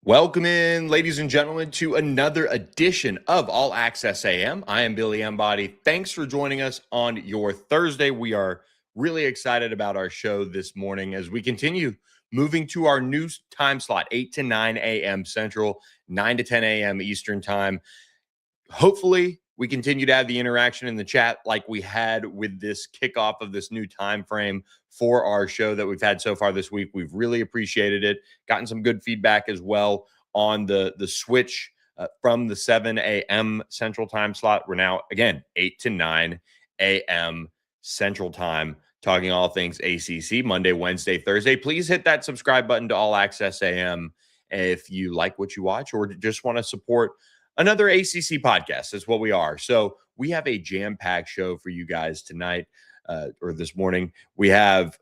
Welcome in, ladies and gentlemen, to another edition of All Access AM. I am Billy Embody. Thanks for joining us on your Thursday. We are really excited about our show this morning as we continue moving to our new time slot, 8 to 9 a.m. Central, 9 to 10 a.m. Eastern Time. Hopefully, we continue to have the interaction in the chat like we had with this kickoff of this new time frame for our show that we've had so far this week. We've really appreciated it. Gotten some good feedback as well on the switch from the 7 a.m. Central Time slot. We're now, again, 8 to 9 a.m. Central Time, talking all things ACC, Monday, Wednesday, Thursday. Please hit that subscribe button to All Access AM if you like what you watch or just want to support another ACC podcast. That's what we are. So we have a jam-packed show for you guys tonight or this morning. We have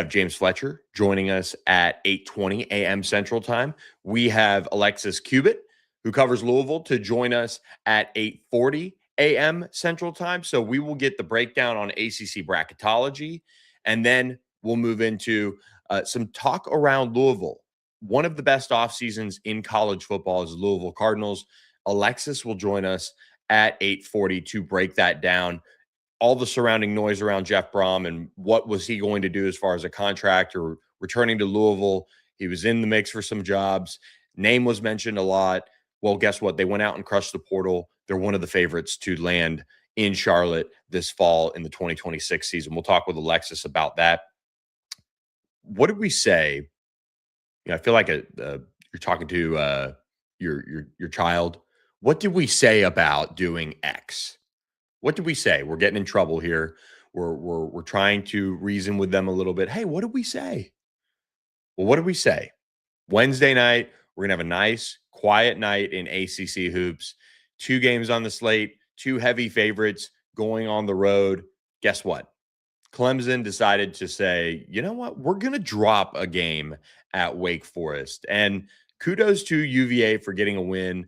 James Fletcher joining us at 8:20 a.m. Central Time. We have Alexis Cubit, who covers Louisville, to join us at 8:40 a.m. Central Time. So we will get the breakdown on ACC Bracketology, and then we'll move into some talk around Louisville. One of the best off seasons in college football is Louisville Cardinals. Alexis will join us at 8:40 to break that down. All the surrounding noise around Jeff Brohm and what was he going to do as far as a contract or returning to Louisville. He was in the mix for some jobs. Name was mentioned a lot. Well, guess what? They went out and crushed the portal. They're one of the favorites to land in Charlotte this fall in the 2026 season. We'll talk with Alexis about that. What did we say? I feel like you're talking to your child. What did we say about doing X? What did we say? We're getting in trouble here. We're trying to reason with them a little bit. Hey, what did we say? Well, what did we say? Wednesday night, we're gonna have a nice, quiet night in ACC hoops. 2 games on the slate, 2 heavy favorites going on the road. Guess what? Clemson decided to say, you know what? We're going to drop a game at Wake Forest. And kudos to UVA for getting a win,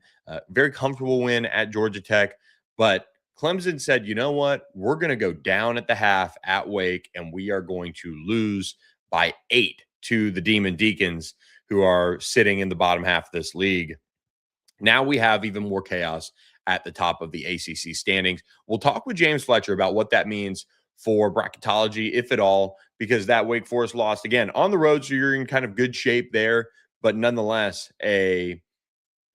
very comfortable win at Georgia Tech. But Clemson said, you know what? We're going to go down at the half at Wake, and we are going to lose by 8 to the Demon Deacons, who are sitting in the bottom half of this league. Now we have even more chaos at the top of the ACC standings. We'll talk with James Fletcher about what that means for bracketology, if at all, because that Wake Forest lost again on the road. So you're in kind of good shape there, but nonetheless, a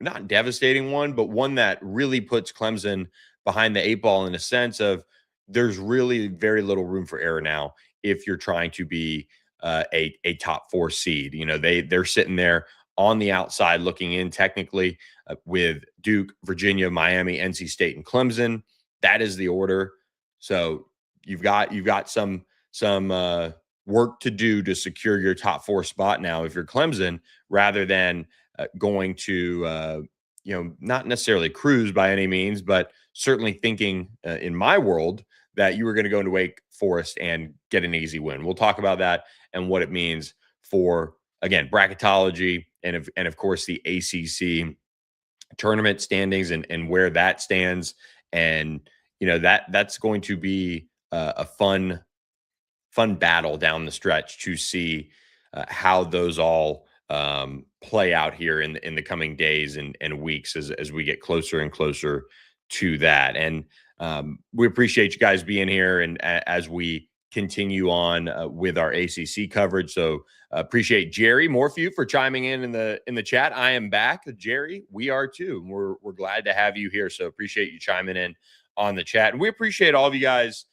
not devastating one, but one that really puts Clemson behind the 8 ball in a sense of there's really very little room for error now if you're trying to be a top 4 seed. You know, they're sitting there on the outside looking in technically with Duke, Virginia, Miami, NC State, and Clemson. That is the order. So you've got some work to do to secure your top 4 spot now if you're Clemson, rather than going to not necessarily cruise by any means, but certainly thinking in my world that you were going to go into Wake Forest and get an easy win. We'll talk about that and what it means for, again, bracketology and of course the ACC tournament standings and where that stands. And that's going to be a fun battle down the stretch to see how those all play out here in the coming days and weeks as we get closer and closer to that. And we appreciate you guys being here and as we continue on with our ACC coverage. So appreciate Jerry Morphew for chiming in the chat. I am back, Jerry. We are too. We're glad to have you here. So appreciate you chiming in on the chat, and we appreciate all of you guys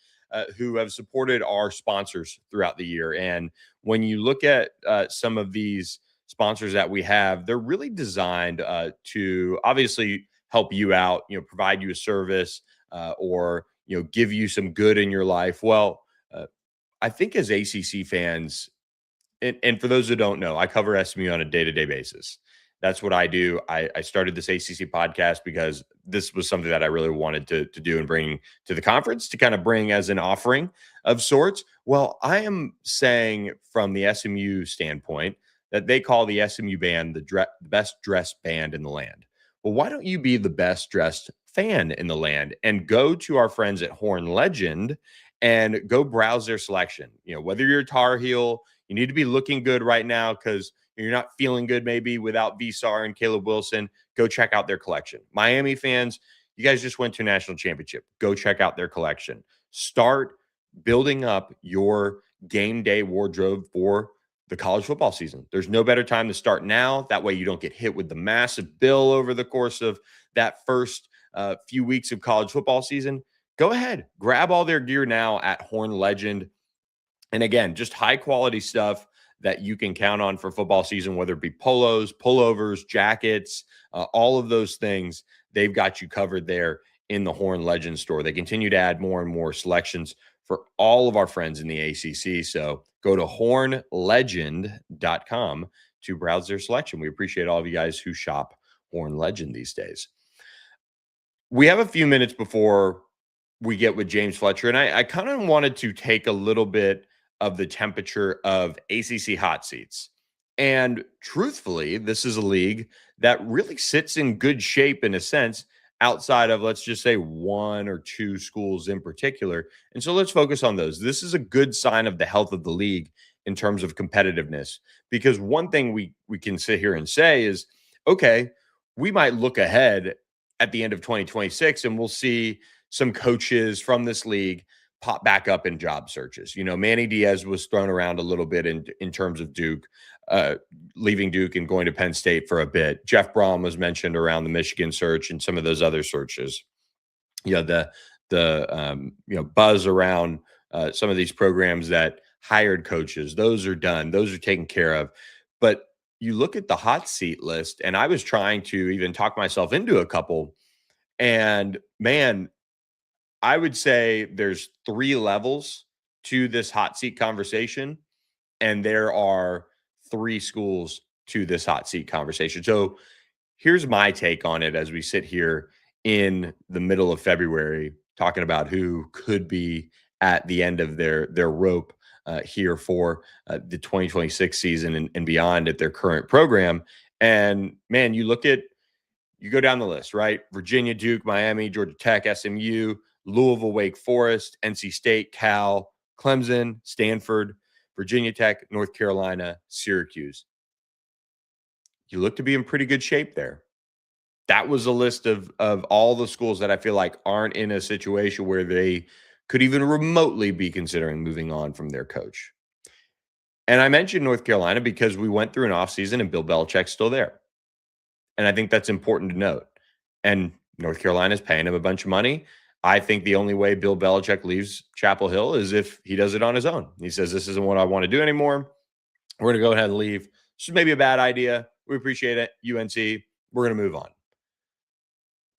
who have supported our sponsors throughout the year. And when you look at some of these sponsors that we have, they're really designed to obviously help you out, provide you a service or, give you some good in your life. Well, I think as ACC fans, and for those who don't know, I cover SMU on a day-to-day basis. That's what I do. I started this ACC podcast because this was something that I really wanted to do and bring to the conference, to kind of bring as an offering of sorts. Well, I am saying from the SMU standpoint that they call the SMU band the best dressed band in the land. Well, why don't you be the best dressed fan in the land and go to our friends at Horn Legend and go browse their selection? Whether you're a Tar Heel, you need to be looking good right now because you're not feeling good maybe without Visar and Caleb Wilson, go check out their collection. Miami fans, you guys just went to a national championship. Go check out their collection. Start building up your game day wardrobe for the college football season. There's no better time to start now. That way you don't get hit with the massive bill over the course of that first few weeks of college football season. Go ahead, grab all their gear now at Horn Legend. And again, just high quality stuff that you can count on for football season, whether it be polos, pullovers, jackets, all of those things. They've got you covered there in the Horn Legend store. They continue to add more and more selections for all of our friends in the ACC. So go to hornlegend.com to browse their selection. We appreciate all of you guys who shop Horn Legend these days. We have a few minutes before we get with James Fletcher, and I kind of wanted to take a little bit of the temperature of ACC hot seats. And truthfully, this is a league that really sits in good shape in a sense outside of, let's just say, one or two schools in particular. And so let's focus on those. This is a good sign of the health of the league in terms of competitiveness, because one thing we can sit here and say is, okay, we might look ahead at the end of 2026 and we'll see some coaches from this league pop back up in job searches. You know, Manny Diaz was thrown around a little bit in terms of Duke, leaving Duke and going to Penn State for a bit. Jeff Brohm was mentioned around the Michigan search and some of those other searches. You know, the buzz around some of these programs that hired coaches, those are done. Those are taken care of. But you look at the hot seat list, and I was trying to even talk myself into a couple, and man, I would say there's 3 levels to this hot seat conversation, and there are 3 schools to this hot seat conversation. So here's my take on it as we sit here in the middle of February talking about who could be at the end of their rope here for the 2026 season and beyond at their current program. And man, you go down the list, right? Virginia, Duke, Miami, Georgia Tech, SMU, Louisville, Wake Forest, NC State, Cal, Clemson, Stanford, Virginia Tech, North Carolina, Syracuse. You look to be in pretty good shape there. That was a list of all the schools that I feel like aren't in a situation where they could even remotely be considering moving on from their coach. And I mentioned North Carolina because we went through an offseason and Bill Belichick's still there. And I think that's important to note. And North Carolina's paying him a bunch of money. I think the only way Bill Belichick leaves Chapel Hill is if he does it on his own. He says, this isn't what I want to do anymore. We're going to go ahead and leave. This is maybe a bad idea. We appreciate it, UNC. We're going to move on.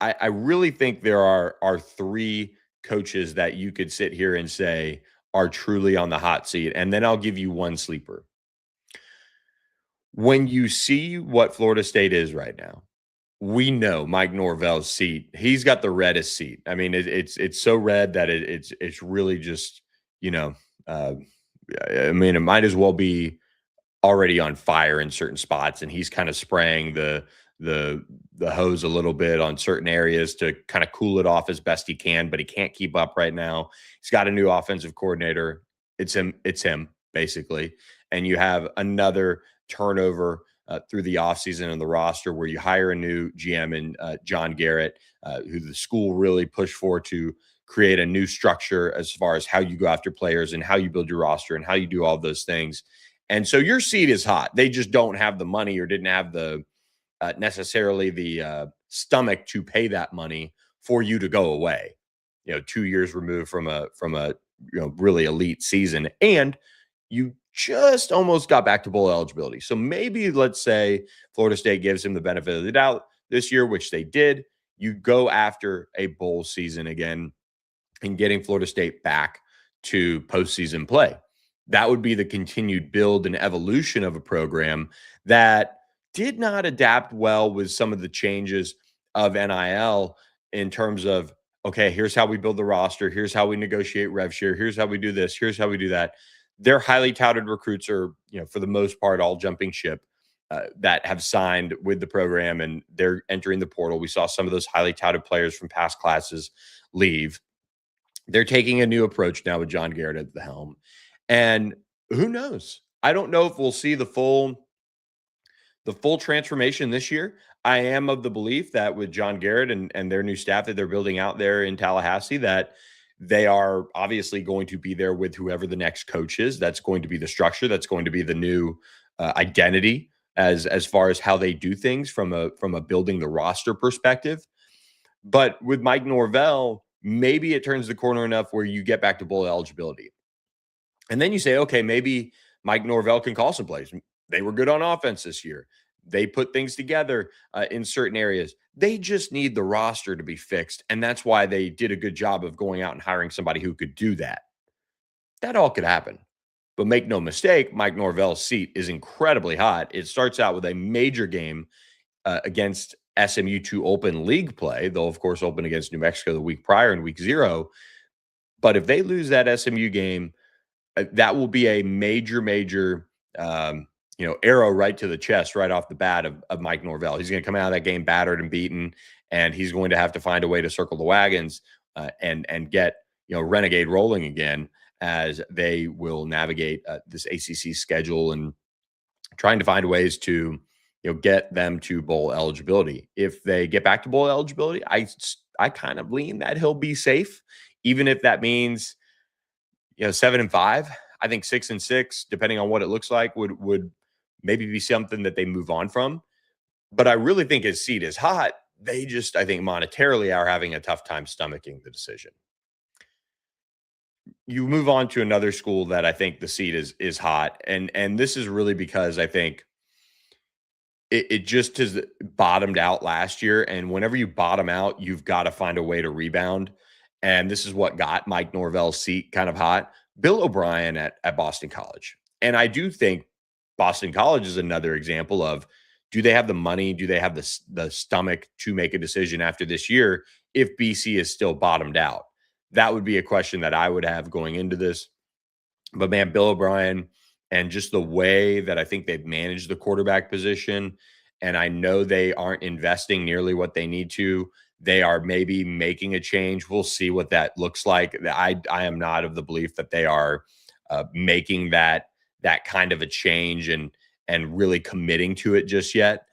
I really think there are 3 coaches that you could sit here and say are truly on the hot seat. And then I'll give you one sleeper. When you see what Florida State is right now, we know Mike Norvell's seat. He's got the reddest seat. I mean, it's so red that it's really just, I mean, it might as well be already on fire in certain spots, and he's kind of spraying the hose a little bit on certain areas to kind of cool it off as best he can, but he can't keep up right now. He's got a new offensive coordinator. It's him basically. And you have another turnover through the offseason on the roster where you hire a new GM in John Garrett, who the school really pushed for to create a new structure as far as how you go after players and how you build your roster and how you do all those things. And so your seat is hot. They just don't have the money or didn't have the necessarily the stomach to pay that money for you to go away. 2 years removed from a really elite season, and you just almost got back to bowl eligibility. So maybe let's say Florida State gives him the benefit of the doubt this year, which they did. You go after a bowl season again and getting Florida State back to postseason play. That would be the continued build and evolution of a program that did not adapt well with some of the changes of NIL in terms of, okay, here's how we build the roster. Here's how we negotiate rev share. Here's how we do this. Here's how we do that. Their highly touted recruits are, for the most part, all jumping ship that have signed with the program, and they're entering the portal. We saw some of those highly touted players from past classes leave. They're taking a new approach now with John Garrett at the helm. And who knows? I don't know if we'll see the full The full transformation this year, I am of the belief that with John Garrett and their new staff that they're building out there in Tallahassee, that they are obviously going to be there with whoever the next coach is. That's going to be the structure. That's going to be the new identity as far as how they do things from a building the roster perspective. But with Mike Norvell, maybe it turns the corner enough where you get back to bowl eligibility. And then you say, okay, maybe Mike Norvell can call some plays. They were good on offense this year. They put things together in certain areas. They just need the roster to be fixed. And that's why they did a good job of going out and hiring somebody who could do that. That all could happen. But make no mistake, Mike Norvell's seat is incredibly hot. It starts out with a major game against SMU to open league play. They'll, of course, open against New Mexico the week prior in week 0. But if they lose that SMU game, that will be a major, arrow right to the chest right off the bat of Mike Norvell. He's going to come out of that game battered and beaten, and he's going to have to find a way to circle the wagons and get Renegade rolling again as they will navigate this ACC schedule and trying to find ways to get them to bowl eligibility. If they get back to bowl eligibility, I kind of lean that he'll be safe, even if that means 7-5. I think 6-6, depending on what it looks like, would maybe be something that they move on from. But I really think his seat is hot. They just, I think, monetarily are having a tough time stomaching the decision. You move on to another school that I think the seat is hot, and this is really because I think it just has bottomed out last year. And whenever you bottom out, you've got to find a way to rebound. And this is what got Mike Norvell's seat kind of hot. Bill O'Brien at Boston College. And I do think Boston College is another example of, do they have the money? Do they have the stomach to make a decision after this year if BC is still bottomed out? That would be a question that I would have going into this. But man, Bill O'Brien and just the way that I think they've managed the quarterback position, and I know they aren't investing nearly what they need to. They are maybe making a change. We'll see what that looks like. I am not of the belief that they are making that kind of a change and really committing to it just yet.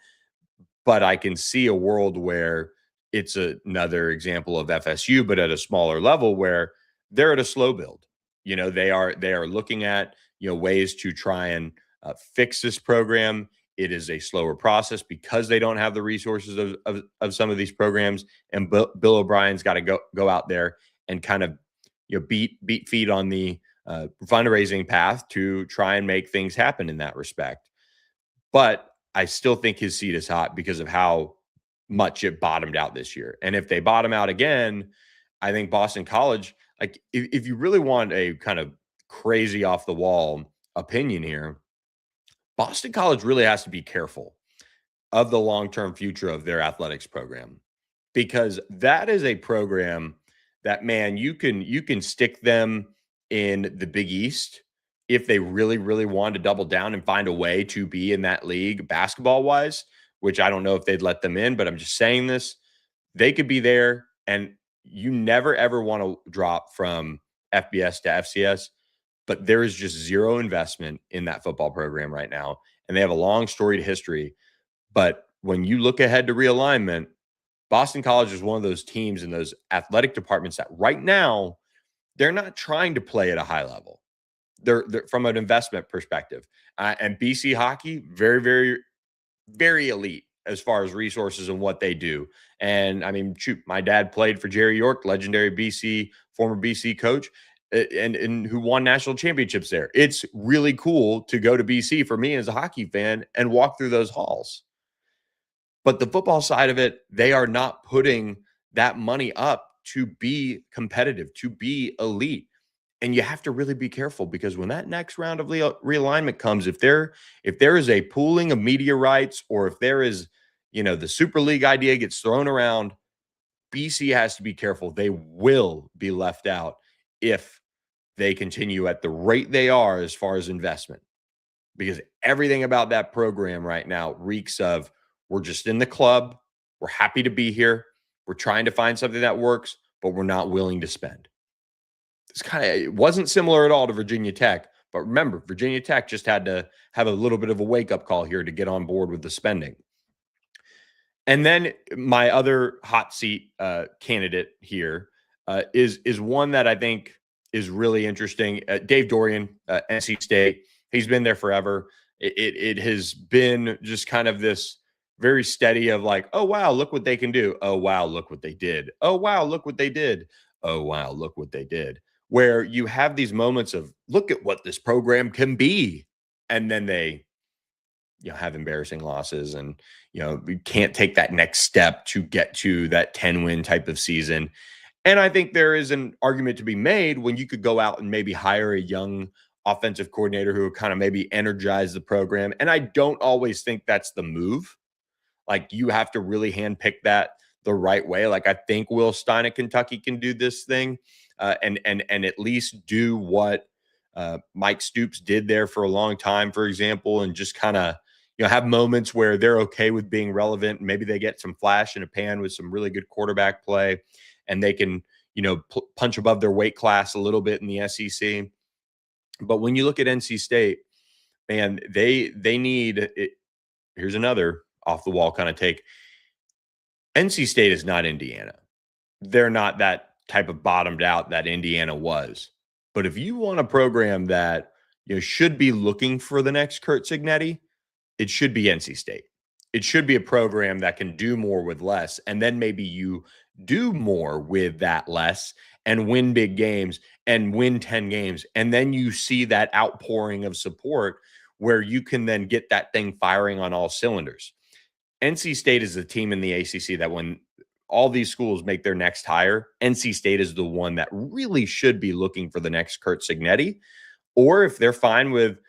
But I can see a world where it's another example of FSU, but at a smaller level, where they're at a slow build. They are looking at ways to try and fix this program. It is a slower process because they don't have the resources of some of these programs. And Bill O'Brien's got to go out there and kind of beat feet on the fundraising path to try and make things happen in that respect. But I still think his seat is hot because of how much it bottomed out this year. And if they bottom out again, I think Boston College, like if you really want a kind of crazy off the wall opinion here, Boston College really has to be careful of the long-term future of their athletics program, because that is a program that, man, you can stick them in the Big East if they really, really want to double down and find a way to be in that league basketball-wise, which I don't know if they'd let them in, but I'm just saying this. They could be there, and you never, ever want to drop from FBS to FCS, but there is just zero investment in that football program right now, and they have a long storied history. But when you look ahead to realignment, Boston College is one of those teams in those athletic departments that right now, they're not trying to play at a high level. They're from an investment perspective. And BC hockey, very, very, very elite as far as resources and what they do. And I mean, shoot, my dad played for Jerry York, legendary former BC coach, and who won national championships there. It's really cool to go to BC for me as a hockey fan and walk through those halls. But the football side of it, they are not putting that money up to be competitive, to be elite. And you have to really be careful, because when that next round of realignment comes, if there is a pooling of media rights, or if there is, the Super League idea gets thrown around, BC has to be careful. They will be left out if they continue at the rate they are as far as investment, because everything about that program right now reeks of, we're just in the club. We're happy to be here. We're trying to find something that works, but we're not willing to spend. It wasn't similar at all to Virginia Tech, But remember, Virginia Tech just had to have a little bit of a wake-up call here to get on board with the spending. And then my other hot seat candidate here is one that I think is really interesting. Dave Dorian, NC State. He's been there forever. It has been just kind of this very steady of like, oh, wow, look what they can do. Oh, wow, look what they did. Oh, wow, look what they did. Oh, wow, look what they did. Where you have these moments of look at what this program can be. And then they have embarrassing losses and, we can't take that next step to get to that 10-win type of season. And I think there is an argument to be made when you could go out and maybe hire a young offensive coordinator who would kind of maybe energize the program. And I don't always think that's the move. Like you have to really handpick that the right way. Like I think Will Stein at Kentucky can do this thing and at least do what Mike Stoops did there for a long time, for example, and just kind of have moments where they're okay with being relevant. Maybe they get some flash in a pan with some really good quarterback play, and they can punch above their weight class a little bit in the SEC. But when you look at NC State, man, they need it. Here's another off the wall kind of take. NC State is not Indiana. They're not that type of bottomed out that Indiana was. But if you want a program that should be looking for the next Curt Cignetti, it should be NC State. It should be a program that can do more with less, and then maybe you do more with that less and win big games and win 10 games. And then you see that outpouring of support where you can then get that thing firing on all cylinders. NC State is the team in the ACC that when all these schools make their next hire, NC State is the one that really should be looking for the next Curt Cignetti. Or if they're fine with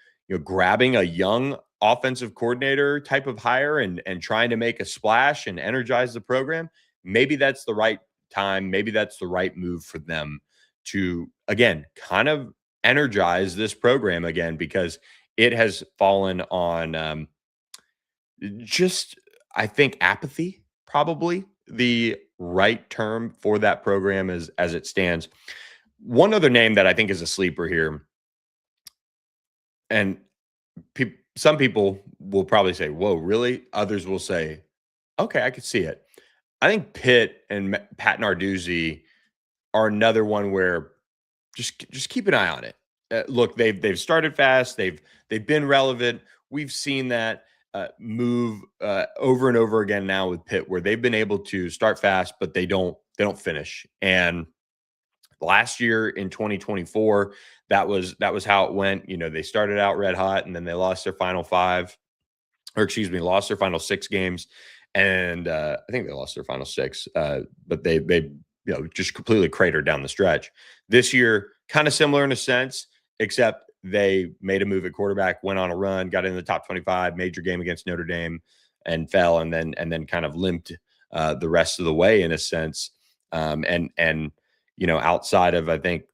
grabbing a young offensive coordinator type of hire and trying to make a splash and energize the program, maybe that's the right time. Maybe that's the right move for them to, again, kind of energize this program again, because it has fallen on I think apathy, probably the right term for that program as it stands. One other name that I think is a sleeper here, and some people will probably say, whoa, really? Others will say, okay, I could see it. I think Pitt and Pat Narduzzi are another one where just keep an eye on it. Look, they've started fast. They've been relevant. We've seen that move over and over again now with Pitt, where they've been able to start fast, but they don't finish. And last year in 2024, that was how it went. They started out red hot, and then they lost their final lost their final 6 games, and I think they lost their final 6. But they just completely cratered down the stretch. This year, kind of similar in a sense, except they made a move at quarterback, went on a run, got into the top 25, major game against Notre Dame, and fell, and then kind of limped the rest of the way in a sense. Outside of, I think,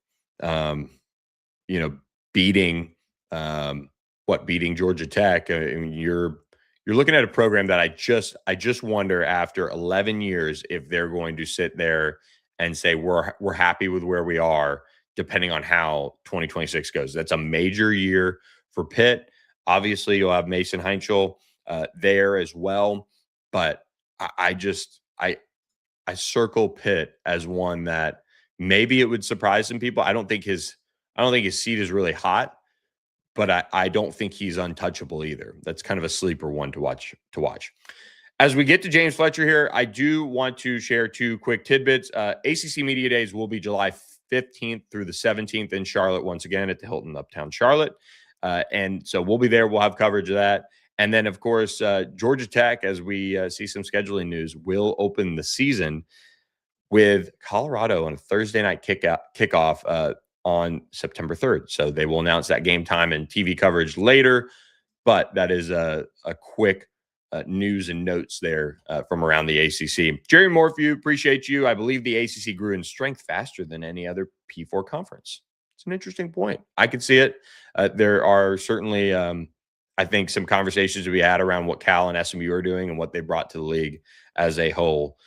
beating Georgia Tech, I mean, you're looking at a program that I just wonder after 11 years if they're going to sit there and say we're happy with where we are, depending on how 2026 goes. That's a major year for Pitt. Obviously, you'll have Mason Heinschel there as well, but I circle Pitt as one that maybe it would surprise some people. I don't think his seat is really hot, but I don't think he's untouchable either. That's kind of a sleeper one to watch. As we get to James Fletcher here, I do want to share 2 quick tidbits. ACC Media Days will be July 15th through the 17th in Charlotte, once again at the Hilton Uptown Charlotte. And so we'll be there. We'll have coverage of that. And then, of course, Georgia Tech, as we see some scheduling news, will open the season with Colorado on a Thursday night kickoff on September 3rd. So they will announce that game time and TV coverage later. But that is a quick news and notes there from around the ACC. Jerry Morphew, appreciate you. I believe the ACC grew in strength faster than any other P4 conference. It's an interesting point. I could see it. There are certainly, I think, some conversations to be had around what Cal and SMU are doing and what they brought to the league as a whole,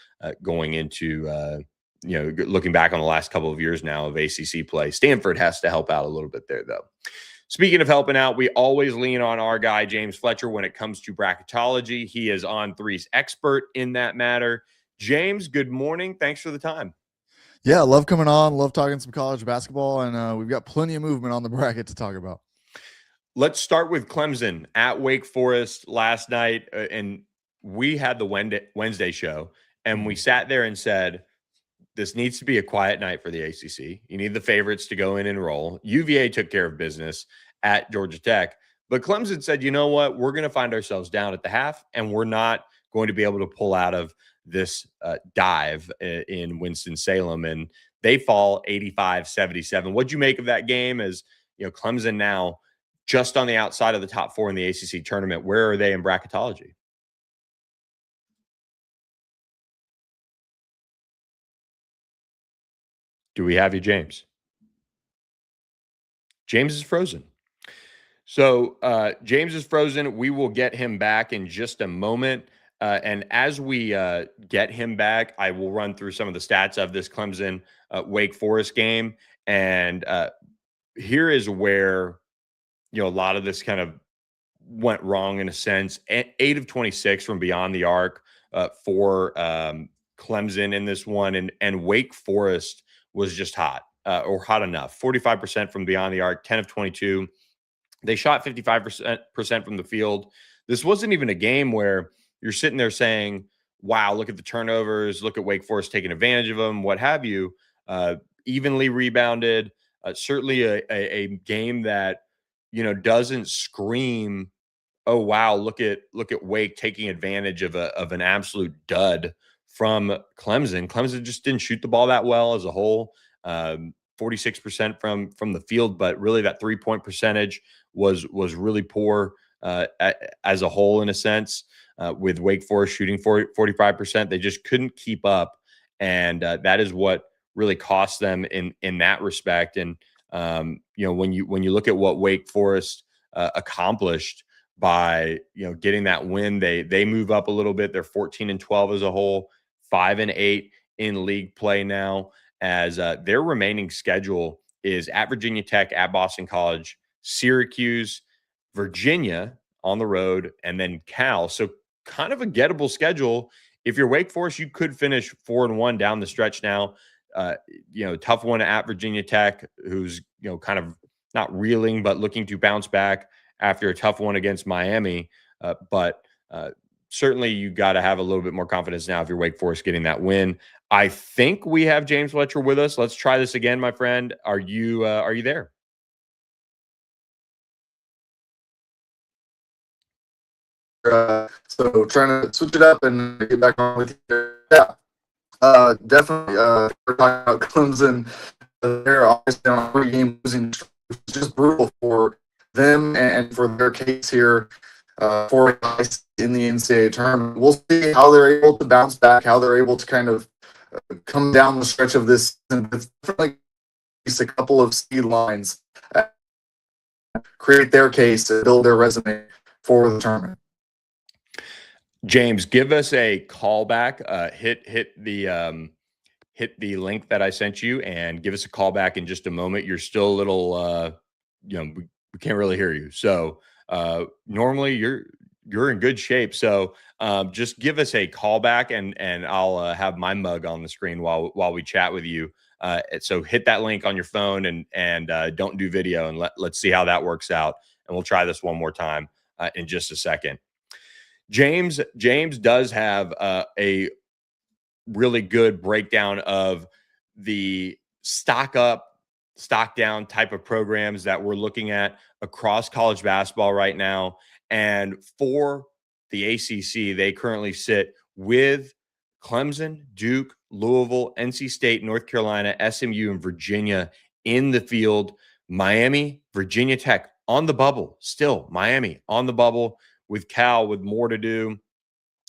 going into, looking back on the last couple of years now of ACC play. Stanford has to help out a little bit there, though. Speaking of helping out, we always lean on our guy, James Fletcher, when it comes to bracketology. He is On3's expert in that matter. James, good morning. Thanks for the time. Yeah, love coming on. Love talking some college basketball, and we've got plenty of movement on the bracket to talk about. Let's start with Clemson at Wake Forest last night. And we had the Wednesday show, and we sat there and said, this needs to be a quiet night for the ACC. You need the favorites to go in and roll. UVA took care of business at Georgia Tech. But Clemson said, you know what? We're going to find ourselves down at the half, and we're not going to be able to pull out of this dive in Winston-Salem. And they fall 85-77. What'd you make of that game? As Clemson now just on the outside of the top 4 in the ACC tournament. Where are they in bracketology? Do we have you, James? James is frozen. So James is frozen. We will get him back in just a moment. And as we get him back, I will run through some of the stats of this Clemson Wake Forest game. And here is where, a lot of this kind of went wrong in a sense. 8 of 26 from beyond the arc for Clemson in this one. And Wake Forest was just hot or hot enough. 45% from beyond the arc, 10 of 22. They shot 55% from the field. This wasn't even a game where you're sitting there saying, wow, look at the turnovers, look at Wake Forest taking advantage of them, what have you. Evenly rebounded. Certainly a game that, doesn't scream, oh, wow, look at Wake taking advantage of an absolute dud from Clemson. Clemson just didn't shoot the ball that well as a whole. 46% from the field, but really that 3-point percentage was really poor as a whole in a sense. With Wake Forest shooting 45%, they just couldn't keep up, and that is what really cost them in that respect. And when you look at what Wake Forest accomplished by getting that win, they move up a little bit. They're 14-12 as a whole, 5-8 in league play now, as their remaining schedule is at Virginia Tech, at Boston College, Syracuse, Virginia on the road, and then Cal. So kind of a gettable schedule. If you're Wake Forest, you could finish 4-1 down the stretch now. Tough one at Virginia Tech, who's kind of not reeling, but looking to bounce back after a tough one against Miami. But certainly you got to have a little bit more confidence now if you're Wake Forest getting that win. I think we have James Fletcher with us. Let's try this again, my friend. Are you there? So trying to switch it up and get back on with you. Yeah, definitely. We're talking about Clemson. They're obviously on a 3-game losing streak, which is just brutal for them and for their case here for guys in the NCAA tournament. We'll see how they're able to bounce back, how they're able to kind of come down the stretch of this. And it's definitely a couple of seed lines, create their case, and build their resume for the tournament. James, give us a call back. Hit the link that I sent you and give us a call back in just a moment. You're still a little, we can't really hear you. So normally you're in good shape. So just give us a call back and I'll have my mug on the screen while we chat with you. So hit that link on your phone and don't do video, and let's see how that works out. And we'll try this one more time in just a second. James does have a really good breakdown of the stock up, stock down type of programs that we're looking at across college basketball right now. And for the ACC, they currently sit with Clemson, Duke, Louisville, NC State, North Carolina, SMU, and Virginia in the field. Miami, Virginia Tech on the bubble. Still, Miami on the bubble, with Cal with more to do.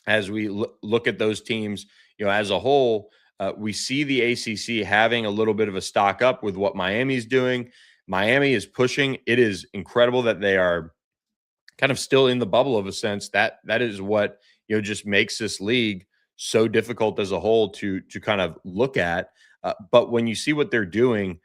As we look at those teams, as a whole, we see the ACC having a little bit of a stock up with what Miami's doing. Miami is pushing. It is incredible that they are kind of still in the bubble of a sense. That is what just makes this league so difficult as a whole to kind of look at. But when you see what they're doing,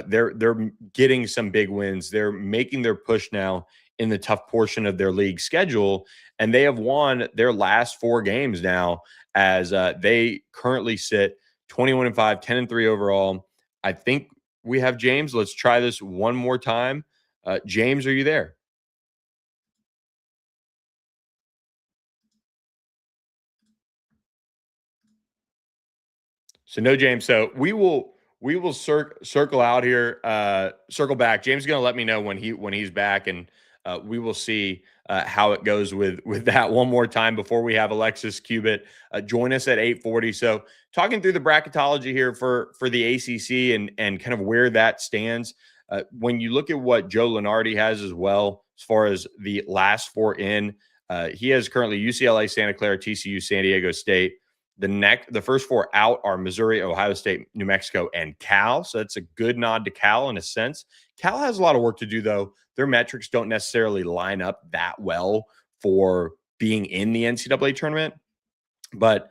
They're getting some big wins. They're making their push now in the tough portion of their league schedule, and they have won their last 4 games now as they currently sit 21-5, 10-3 overall. I think we have James. Let's try this one more time. James, are you there? So no, James. So we will circle out here, circle back. James is going to let me know when he's back, and we will see how it goes with that one more time before we have Alexis Cubit join us at 8:40. So talking through the bracketology here for the ACC and kind of where that stands. When you look at what Joe Lenardi has as well, as far as the last 4 in, he has currently UCLA, Santa Clara, TCU, San Diego State. The first 4 out are Missouri, Ohio State, New Mexico, and Cal. So that's a good nod to Cal in a sense. Cal has a lot of work to do, though. Their metrics don't necessarily line up that well for being in the NCAA tournament, but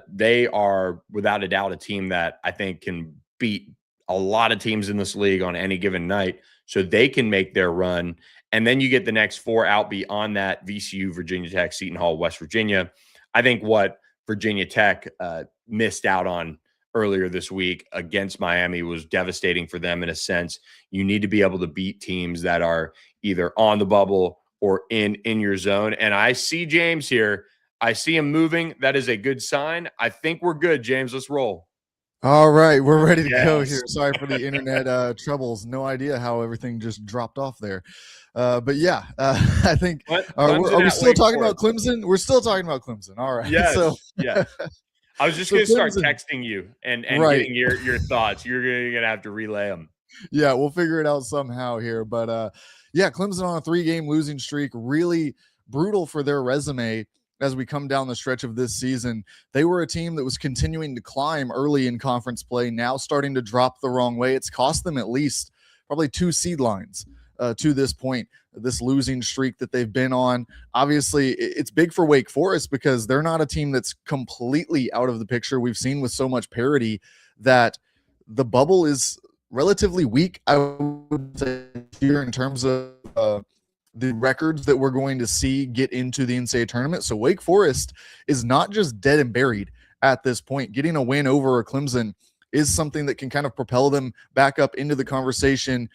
they are without a doubt a team that I think can beat a lot of teams in this league on any given night, so they can make their run. And then you get the next 4 out beyond that: VCU, Virginia Tech, Seton Hall, West Virginia. I think what Virginia Tech missed out on earlier this week against Miami was devastating for them in a sense. You need to be able to beat teams that are either on the bubble or in your zone. And I see James here. I see him moving. That is a good sign. I think we're good, James. Let's roll. All right, we're ready to go here. Sorry for the internet troubles. No idea how everything just dropped off there. But yeah, I think are we still talking about Clemson? We're still talking about Clemson. All right. Yes. So, yes. I was just going to start texting you and getting your thoughts. You're going to have to relay them. Yeah, we'll figure it out somehow here. But yeah, Clemson on a 3-game losing streak, really brutal for their resume as we come down the stretch of this season. They were a team that was continuing to climb early in conference play, now starting to drop the wrong way. It's cost them at least probably 2 seed lines to this point, this losing streak that they've been on. Obviously, it's big for Wake Forest because they're not a team that's completely out of the picture. We've seen with so much parity that the bubble is relatively weak, I would say, here in terms of the records that we're going to see get into the NCAA tournament. So Wake Forest is not just dead and buried at this point. Getting a win over a Clemson is something that can kind of propel them back up into the conversation,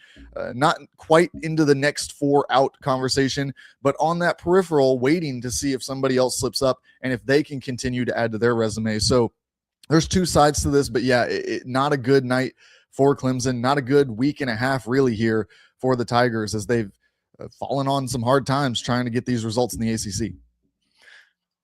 not quite into the next 4 out conversation, but on that peripheral, waiting to see if somebody else slips up and if they can continue to add to their resume. So there's 2 sides to this, but yeah, not a good night for Clemson, not a good week and a half really here for the Tigers as they've fallen on some hard times trying to get these results in the ACC.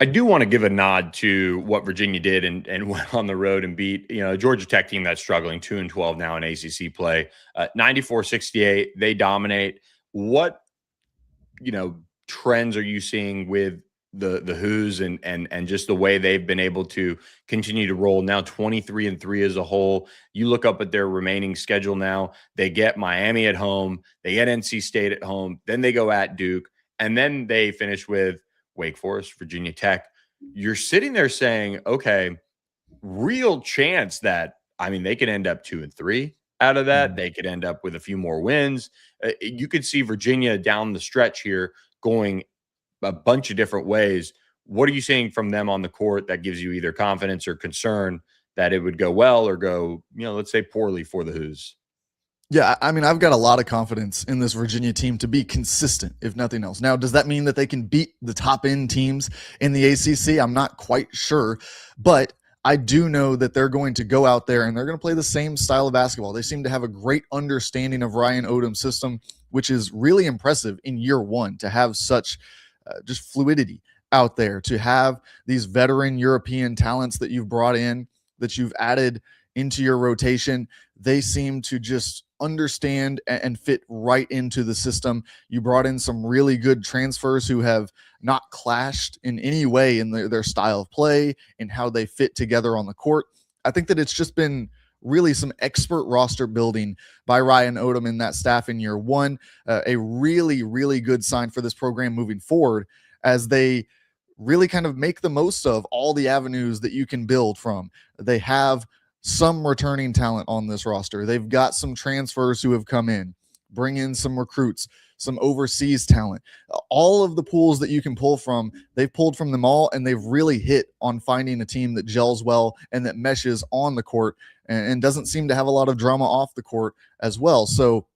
I do want to give a nod to what Virginia did and went on the road and beat, a Georgia Tech team that's struggling 2-12 now in ACC play, 94-68. They dominate. What, trends are you seeing with the Who's and just the way they've been able to continue to roll now 23-3 as a whole? You look up at their remaining schedule now. They get Miami at home. They get NC State at home. Then they go at Duke. And then they finish with Wake Forest, Virginia Tech. You're sitting there saying, okay, real chance that, they could end up 2-3 out of that. They could end up with a few more wins. You could see Virginia down the stretch here going a bunch of different ways. What are you seeing from them on the court that gives you either confidence or concern that it would go well or go, let's say poorly for the Who's? Yeah, I've got a lot of confidence in this Virginia team to be consistent, if nothing else. Now, does that mean that they can beat the top-end teams in the ACC? I'm not quite sure, but I do know that they're going to go out there and they're going to play the same style of basketball. They seem to have a great understanding of Ryan Odom's system, which is really impressive in year 1 to have such just fluidity out there, to have these veteran European talents that you've brought in, that you've added into your rotation. They seem to just understand and fit right into the system. You brought in some really good transfers who have not clashed in any way in their style of play and how they fit together on the court. I think that it's just been really some expert roster building by Ryan Odom and that staff in year 1. A really, really good sign for this program moving forward as they really kind of make the most of all the avenues that you can build from. They have some returning talent on this roster. They've got some transfers who have come in, bring in some recruits, some overseas talent. All of the pools that you can pull from, they've pulled from them all, and they've really hit on finding a team that gels well and that meshes on the court and doesn't seem to have a lot of drama off the court as well. So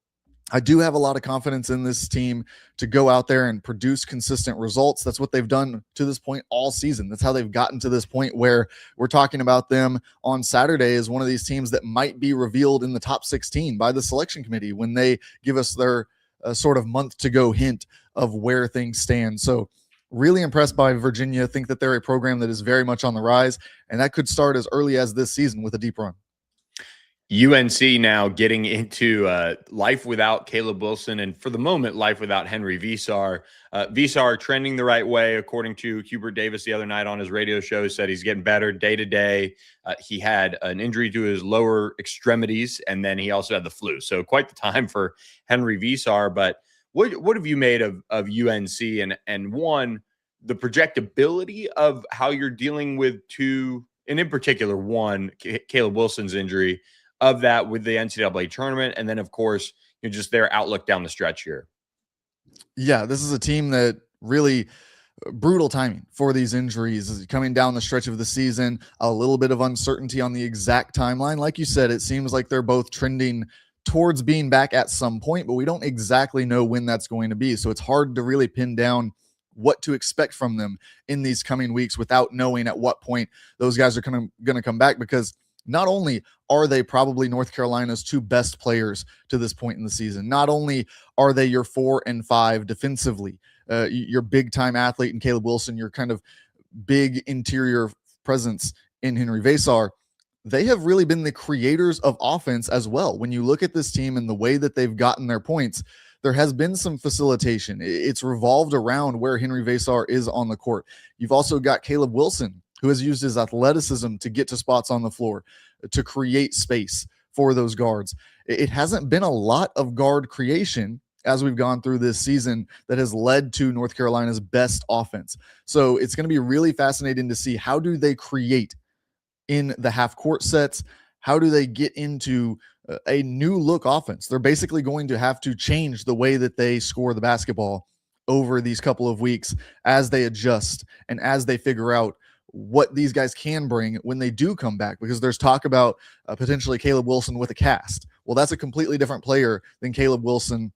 I do have a lot of confidence in this team to go out there and produce consistent results. That's what they've done to this point all season. That's how they've gotten to this point where we're talking about them on Saturday as one of these teams that might be revealed in the top 16 by the selection committee when they give us their sort of month to go hint of where things stand. So really impressed by Virginia. Think that they're a program that is very much on the rise, and that could start as early as this season with a deep run. UNC now getting into life without Caleb Wilson, and for the moment, life without Henry Visar. Visar trending the right way, according to Hubert Davis the other night on his radio show, said he's getting better day to day. He had an injury to his lower extremities, and then he also had the flu. So quite the time for Henry Visar. But what have you made of UNC and one, the projectability of how you're dealing with two, and in particular, one, Caleb Wilson's injury, of that with the NCAA tournament, and then of course, just their outlook down the stretch here? Yeah, this is a team that really brutal timing for these injuries coming down the stretch of the season. A little bit of uncertainty on the exact timeline. Like you said, it seems like they're both trending towards being back at some point, but we don't exactly know when that's going to be. So it's hard to really pin down what to expect from them in these coming weeks without knowing at what point those guys are going to come back, because not only are they probably North Carolina's two best players to this point in the season, not only are they your 4 and 5 defensively, your big-time athlete in Caleb Wilson, your kind of big interior presence in Henry Visar, they have really been the creators of offense as well. When you look at this team and the way that they've gotten their points, there has been some facilitation. It's revolved around where Henry Visar is on the court. You've also got Caleb Wilson, who has used his athleticism to get to spots on the floor, to create space for those guards. It hasn't been a lot of guard creation as we've gone through this season that has led to North Carolina's best offense. So it's going to be really fascinating to see, how do they create in the half court sets? How do they get into a new look offense? They're basically going to have to change the way that they score the basketball over these couple of weeks as they adjust and as they figure out what these guys can bring when they do come back, because there's talk about potentially Caleb Wilson with a cast. Well, that's a completely different player than Caleb Wilson,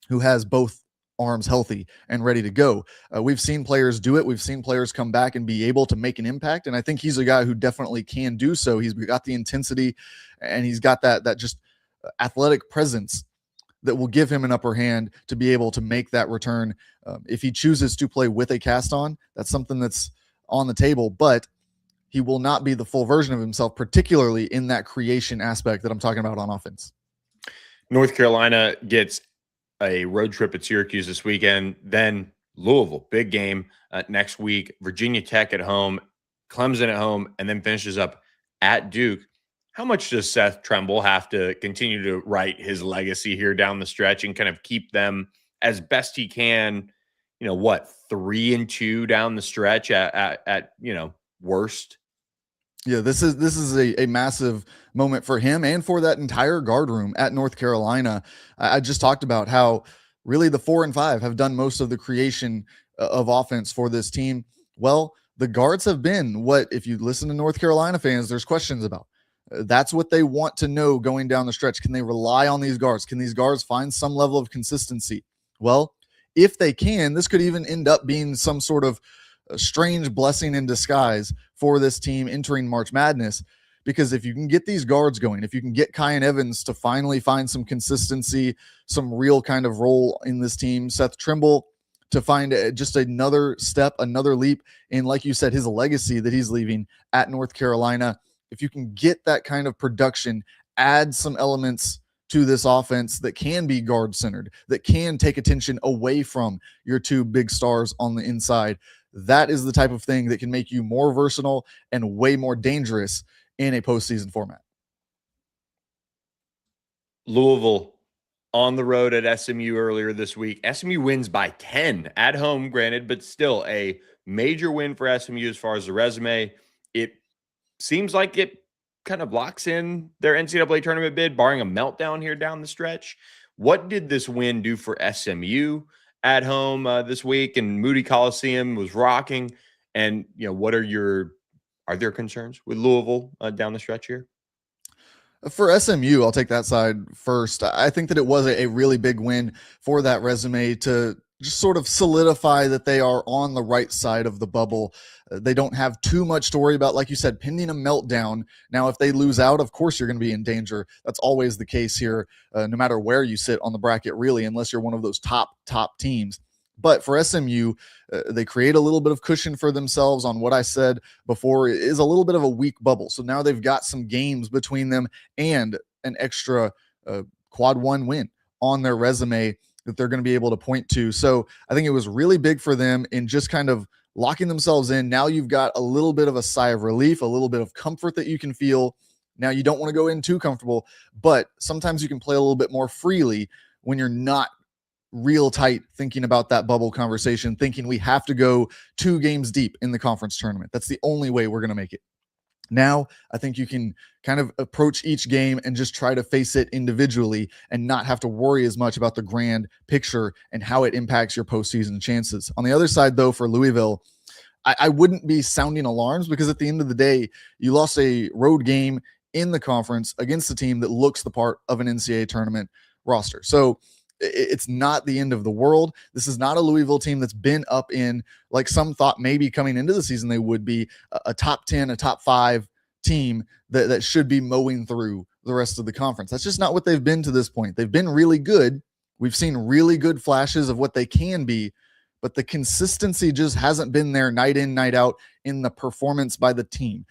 who has both arms healthy and ready to go. We've seen players do it. We've seen players come back and be able to make an impact. And I think he's a guy who definitely can do so. He's got the intensity, and he's got that just athletic presence that will give him an upper hand to be able to make that return. If he chooses to play with a cast on, that's something that's on the table, but he will not be the full version of himself, particularly in that creation aspect that I'm talking about on offense. North Carolina gets a road trip at Syracuse this weekend, then Louisville, big game next week, Virginia Tech at home, Clemson at home, and then finishes up at Duke. How much does Seth Trimble have to continue to write his legacy here down the stretch and kind of keep them as best he can, 3-2 down the stretch at worst? Yeah, this is a massive moment for him and for that entire guard room at North Carolina. I just talked about how really the 4 and 5 have done most of the creation of offense for this team. Well, the guards have been what, if you listen to North Carolina fans, there's questions about. That's what they want to know going down the stretch. Can they rely on these guards? Can these guards find some level of consistency? Well, if they can, this could even end up being some sort of strange blessing in disguise for this team entering March Madness, because if you can get these guards going, if you can get Kyan Evans to finally find some consistency, some real kind of role in this team, Seth Trimble to find just another step, another leap in, like you said, his legacy that he's leaving at North Carolina. If you can get that kind of production, add some elements to this offense that can be guard centered, that can take attention away from your two big stars on the inside, that is the type of thing that can make you more versatile and way more dangerous in a postseason format. Louisville on the road at SMU earlier this week. SMU wins by 10 at home, granted, but still a major win for SMU as far as the resume. It seems like it kind of locks in their NCAA tournament bid, barring a meltdown here down the stretch. What did this win do for SMU at home this week? And Moody Coliseum was rocking. And, are there concerns with Louisville down the stretch here? For SMU, I'll take that side first. I think that it was a really big win for that resume to just sort of solidify that they are on the right side of the bubble. They don't have too much to worry about, like you said, pending a meltdown. Now, if they lose out, of course you're going to be in danger. That's always the case here, no matter where you sit on the bracket, really, unless you're one of those top teams. But for SMU, they create a little bit of cushion for themselves on what I said before is a little bit of a weak bubble. So now they've got some games between them and an extra quad one win on their resume that they're going to be able to point to. So I think it was really big for them in just kind of locking themselves in. Now you've got a little bit of a sigh of relief, a little bit of comfort that you can feel. Now you don't want to go in too comfortable, but sometimes you can play a little bit more freely when you're not real tight thinking about that bubble conversation, thinking we have to go 2 games deep in the conference tournament. That's the only way we're going to make it. Now, I think you can kind of approach each game and just try to face it individually and not have to worry as much about the grand picture and how it impacts your postseason chances. On the other side, though, for Louisville, I wouldn't be sounding alarms because at the end of the day, you lost a road game in the conference against a team that looks the part of an NCAA tournament roster. So it's not the end of the world. This is not a Louisville team that's been up in, like some thought maybe coming into the season they would be, a top 10, a top 5 team that should be mowing through the rest of the conference. That's just not what they've been to this point. They've been really good. We've seen really good flashes of what they can be, but the consistency just hasn't been there night in, night out in the performance by the team.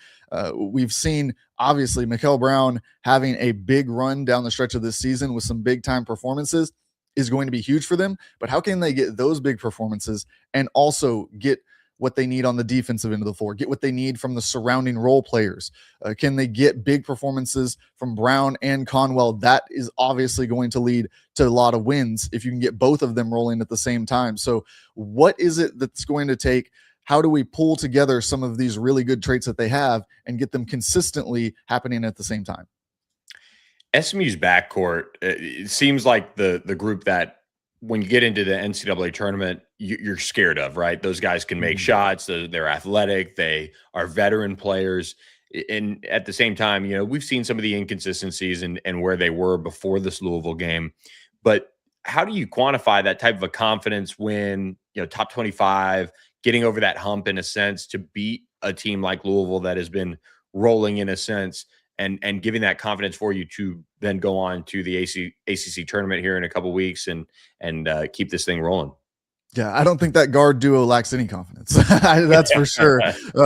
We've seen, obviously, Mikael Brown having a big run down the stretch of this season with some big-time performances is going to be huge for them, but how can they get those big performances and also get what they need on the defensive end of the floor, get what they need from the surrounding role players? Can they get big performances from Brown and Conwell? That is obviously going to lead to a lot of wins if you can get both of them rolling at the same time. So what is it that's going to take? How do we pull together some of these really good traits that they have and get them consistently happening at the same time? SMU's backcourt, it seems like the group that when you get into the NCAA tournament, you're scared of, right? Those guys can make shots. They're athletic. They are veteran players. And at the same time, we've seen some of the inconsistencies and where they were before this Louisville game. But how do you quantify that type of a confidence when, top 25, getting over that hump in a sense to beat a team like Louisville that has been rolling in a sense? And giving that confidence for you to then go on to the ACC tournament here in a couple weeks and keep this thing rolling. Yeah, I don't think that guard duo lacks any confidence. That's for sure.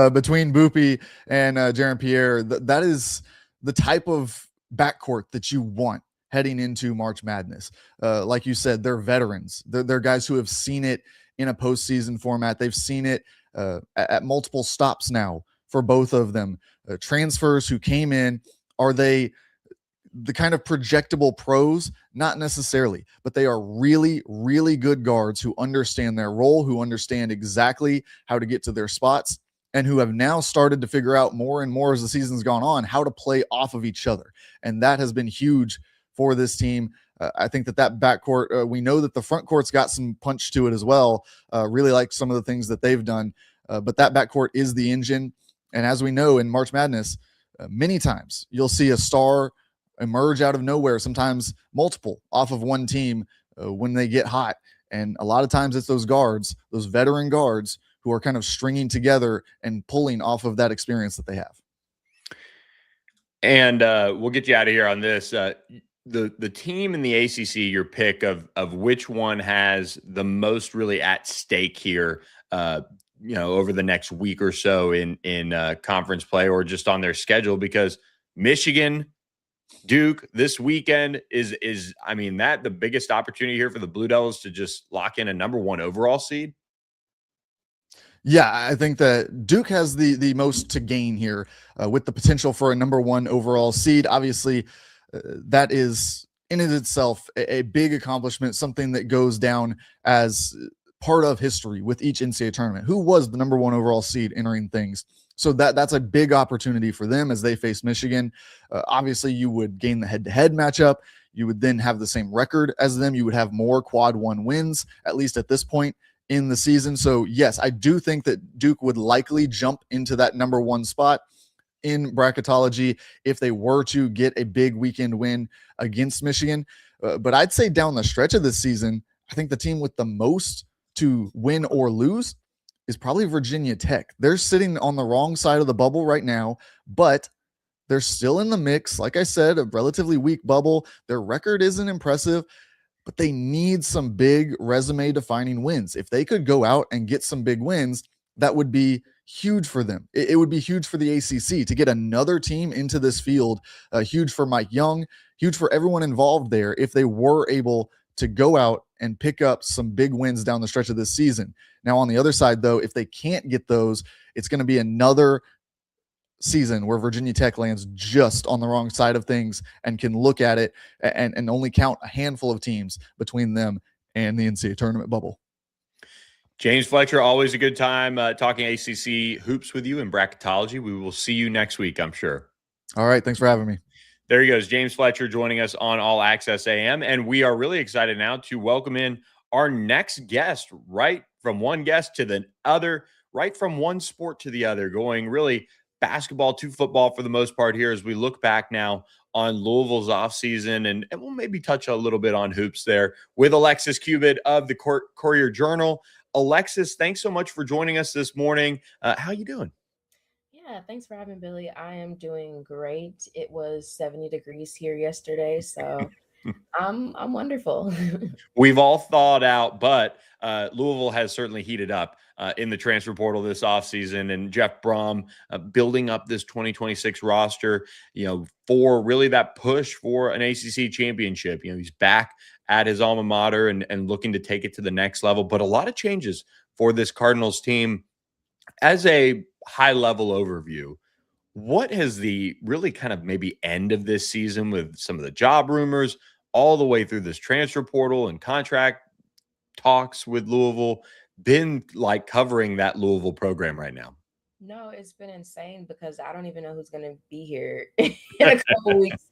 Between Boopy and Jaron Pierre, that is the type of backcourt that you want heading into March Madness. Like you said, they're veterans. They're guys who have seen it in a postseason format. They've seen it at multiple stops now for both of them. Transfers who came in, are they the kind of projectable pros? Not necessarily, but they are really, really good guards who understand their role, who understand exactly how to get to their spots, and who have now started to figure out more and more as the season's gone on how to play off of each other. And that has been huge for this team. I think that backcourt, we know that the front court's got some punch to it as well. Really like some of the things that they've done, but that backcourt is the engine. And as we know in March Madness, many times you'll see a star emerge out of nowhere, sometimes multiple off of one team when they get hot. And a lot of times it's those guards, those veteran guards who are kind of stringing together and pulling off of that experience that they have. And we'll get you out of here on this. The team in the ACC, your pick of which one has the most really at stake here, over the next week or so in conference play or just on their schedule, because Michigan, Duke this weekend is that the biggest opportunity here for the Blue Devils to just lock in a number 1 overall seed? Yeah, I think that Duke has the most to gain here with the potential for a number 1 overall seed. Obviously, that is in and of itself a big accomplishment, something that goes down as part of history with each NCAA tournament. Who was the number 1 overall seed entering things? So that's a big opportunity for them as they face Michigan. Obviously, you would gain the head-to-head matchup. You would then have the same record as them. You would have more quad 1 wins, at least at this point in the season. So yes, I do think that Duke would likely jump into that number 1 spot in bracketology if they were to get a big weekend win against Michigan. But I'd say down the stretch of this season, I think the team with the most to win or lose is probably Virginia Tech. They're sitting on the wrong side of the bubble right now, but they're still in the mix. Like I said, a relatively weak bubble. Their record isn't impressive, but they need some big resume defining wins. If they could go out and get some big wins, that would be huge for them. It would be huge for the ACC to get another team into this field, huge for Mike Young, huge for everyone involved there if they were able to go out and pick up some big wins down the stretch of this season. Now, on the other side, though, if they can't get those, it's going to be another season where Virginia Tech lands just on the wrong side of things and can look at it and only count a handful of teams between them and the NCAA tournament bubble. James Fletcher, always a good time talking ACC hoops with you in bracketology. We will see you next week, I'm sure. All right. Thanks for having me. There he goes, James Fletcher joining us on All Access AM. And we are really excited now to welcome in our next guest, right from one guest to the other, right from one sport to the other, going really basketball to football for the most part here as we look back now on Louisville's offseason. And we'll maybe touch a little bit on hoops there with Alexis Cubit of the Courier-Journal. Alexis, thanks so much for joining us this morning. How you doing? Yeah, thanks for having Billy. I am doing great. It was 70 degrees here yesterday, so I'm wonderful. We've all thawed out, but Louisville has certainly heated up in the transfer portal this offseason. And Jeff Brohm building up this 2026 roster, for really that push for an ACC championship. He's back at his alma mater and looking to take it to the next level. But a lot of changes for this Cardinals team. As a high-level overview, what has the really kind of maybe end of this season with some of the job rumors all the way through this transfer portal and contract talks with Louisville been like covering that Louisville program right now? No, it's been insane because I don't even know who's going to be here in a couple weeks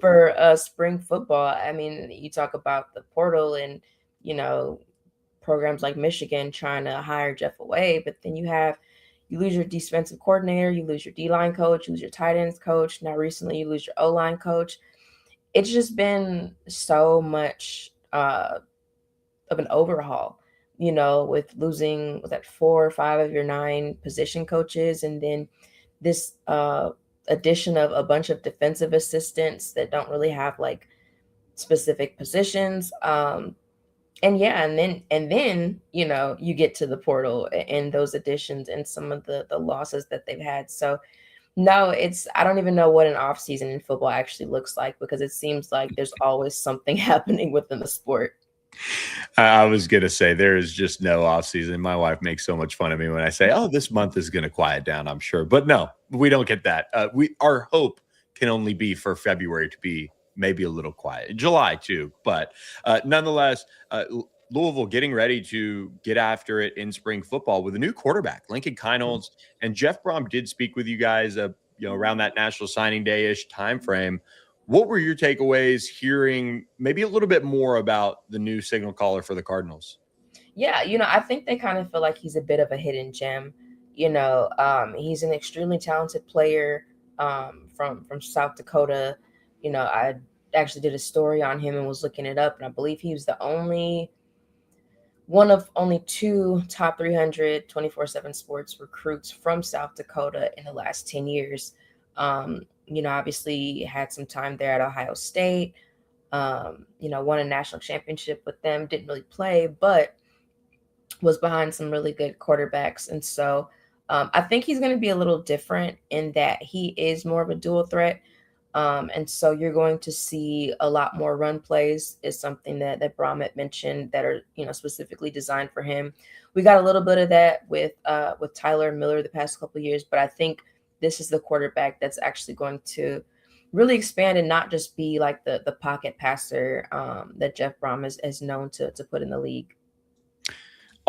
for spring football. I mean, you talk about the portal and, programs like Michigan trying to hire Jeff away, but then you lose your defensive coordinator, you lose your D-line coach, you lose your tight ends coach. Now recently you lose your O-line coach. It's just been so much of an overhaul, with losing, was that 4 or 5 of your 9 position coaches, and then this addition of a bunch of defensive assistants that don't really have like specific positions. And then you get to the portal and those additions and some of the losses that they've had. So no, I don't even know what an off season in football actually looks like, because it seems like there's always something happening within the sport. I was going to say there is just no off season. My wife makes so much fun of me when I say, oh, this month is going to quiet down, I'm sure. But no, we don't get that. Our hope can only be for February to be maybe a little quiet. July too. But nonetheless, Louisville getting ready to get after it in spring football with a new quarterback, Lincoln Kienholz. And Jeff Brohm did speak with you guys, around that National Signing Day-ish timeframe. What were your takeaways hearing maybe a little bit more about the new signal caller for the Cardinals? Yeah, I think they kind of feel like he's a bit of a hidden gem. He's an extremely talented player from South Dakota. I actually did a story on him and was looking it up, and I believe he was one of only 2 top 300 24/7 sports recruits from South Dakota in the last 10 years. Obviously had some time there at Ohio State, won a national championship with them, didn't really play, but was behind some really good quarterbacks. And so I think he's going to be a little different in that he is more of a dual threat. And so you're going to see a lot more run plays is something that Brohm had mentioned that are, specifically designed for him. We got a little bit of that with Tyler Miller the past couple of years, but I think this is the quarterback that's actually going to really expand and not just be like the pocket passer that Jeff Brohm is known to put in the league.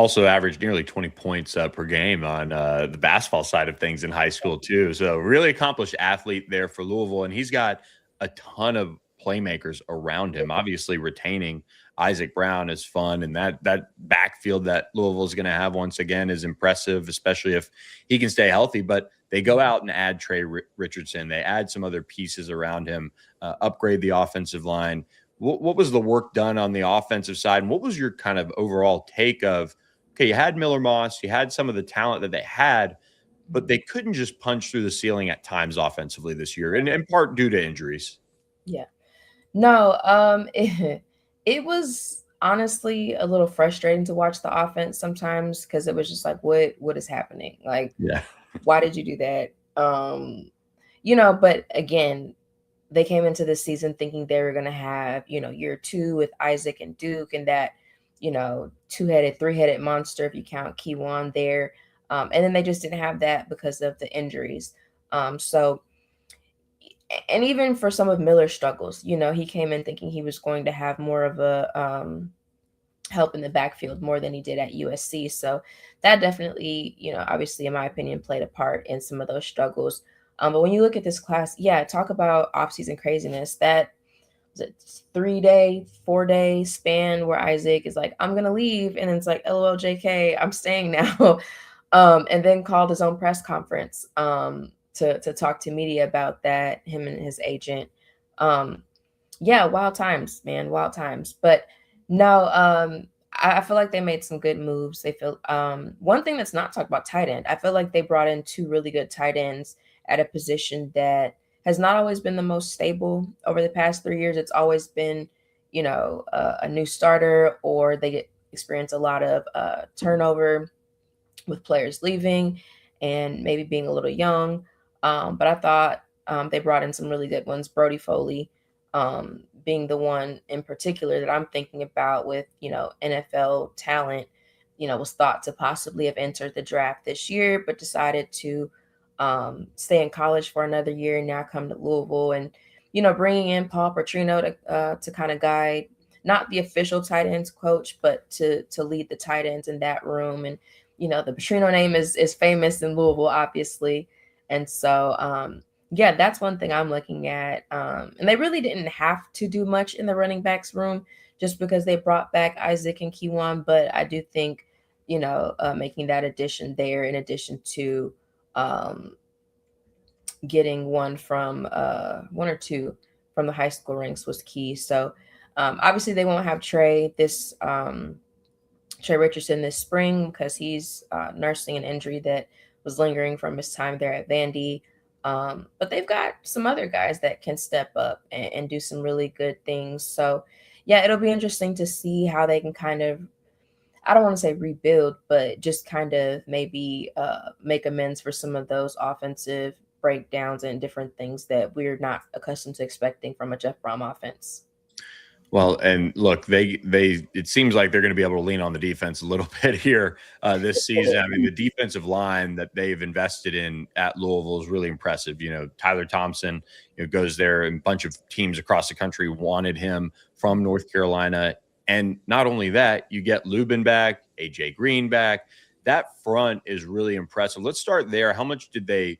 Also averaged nearly 20 points per game on the basketball side of things in high school too. So really accomplished athlete there for Louisville, and he's got a ton of playmakers around him. Obviously, retaining Isaac Brown is fun, and that backfield that Louisville is going to have once again is impressive, especially if he can stay healthy. But they go out and add Trey Richardson. They add some other pieces around him, upgrade the offensive line. What was the work done on the offensive side, and what was your kind of overall take of? Okay, you had Miller Moss, you had some of the talent that they had, but they couldn't just punch through the ceiling at times offensively this year, and in part due to injuries. Yeah. No, it was honestly a little frustrating to watch the offense sometimes because it was just like, what is happening? Like, Yeah. why did you do that? But again, they came into this season thinking they were going to have, year 2 with Isaac and Duke and that, two-headed, three-headed monster, if you count Keywan there. And then they just didn't have that because of the injuries. And even for some of Miller's struggles, he came in thinking he was going to have more of a help in the backfield more than he did at USC. So that definitely, obviously, in my opinion, played a part in some of those struggles. But when you look at this class, talk about offseason craziness. That was a 3-day, 4-day span where Isaac is like, I'm going to leave. And it's like, LOL, JK, I'm staying now. And then called his own press conference to talk to media about that, him and his agent. Wild times, man, wild times. But no, I feel like they made some good moves. They feel one thing that's not talked about, tight end. I feel like they brought in 2 really good tight ends at a position that has not always been the most stable over the past 3 years. It's always been, a new starter, or they experience a lot of turnover with players leaving and maybe being a little young. But I thought they brought in some really good ones. Brody Foley being the one in particular that I'm thinking about with, NFL talent, was thought to possibly have entered the draft this year, but decided to stay in college for another year and now come to Louisville. And, bringing in Paul Petrino to kind of guide, not the official tight ends coach, but to lead the tight ends in that room. And, the Petrino name is famous in Louisville, obviously. And so, that's one thing I'm looking at. And they really didn't have to do much in the running backs room just because they brought back Isaac and Keywan. But I do think, making that addition there in addition to getting one or two from the high school ranks was key. So obviously they won't have Trey Richardson this spring because he's nursing an injury that was lingering from his time there at Vandy. But they've got some other guys that can step up and do some really good things. So it'll be interesting to see how they can kind of, I don't want to say rebuild, but just kind of maybe make amends for some of those offensive breakdowns and different things that we're not accustomed to expecting from a Jeff Brohm offense. Well, and look, it seems like they're going to be able to lean on the defense a little bit here this season. I mean, the defensive line that they've invested in at Louisville is really impressive. Tyler Thompson goes there, and a bunch of teams across the country wanted him from North Carolina. And not only that, you get Lubin back, AJ Green back. That front is really impressive. Let's start there. How much did they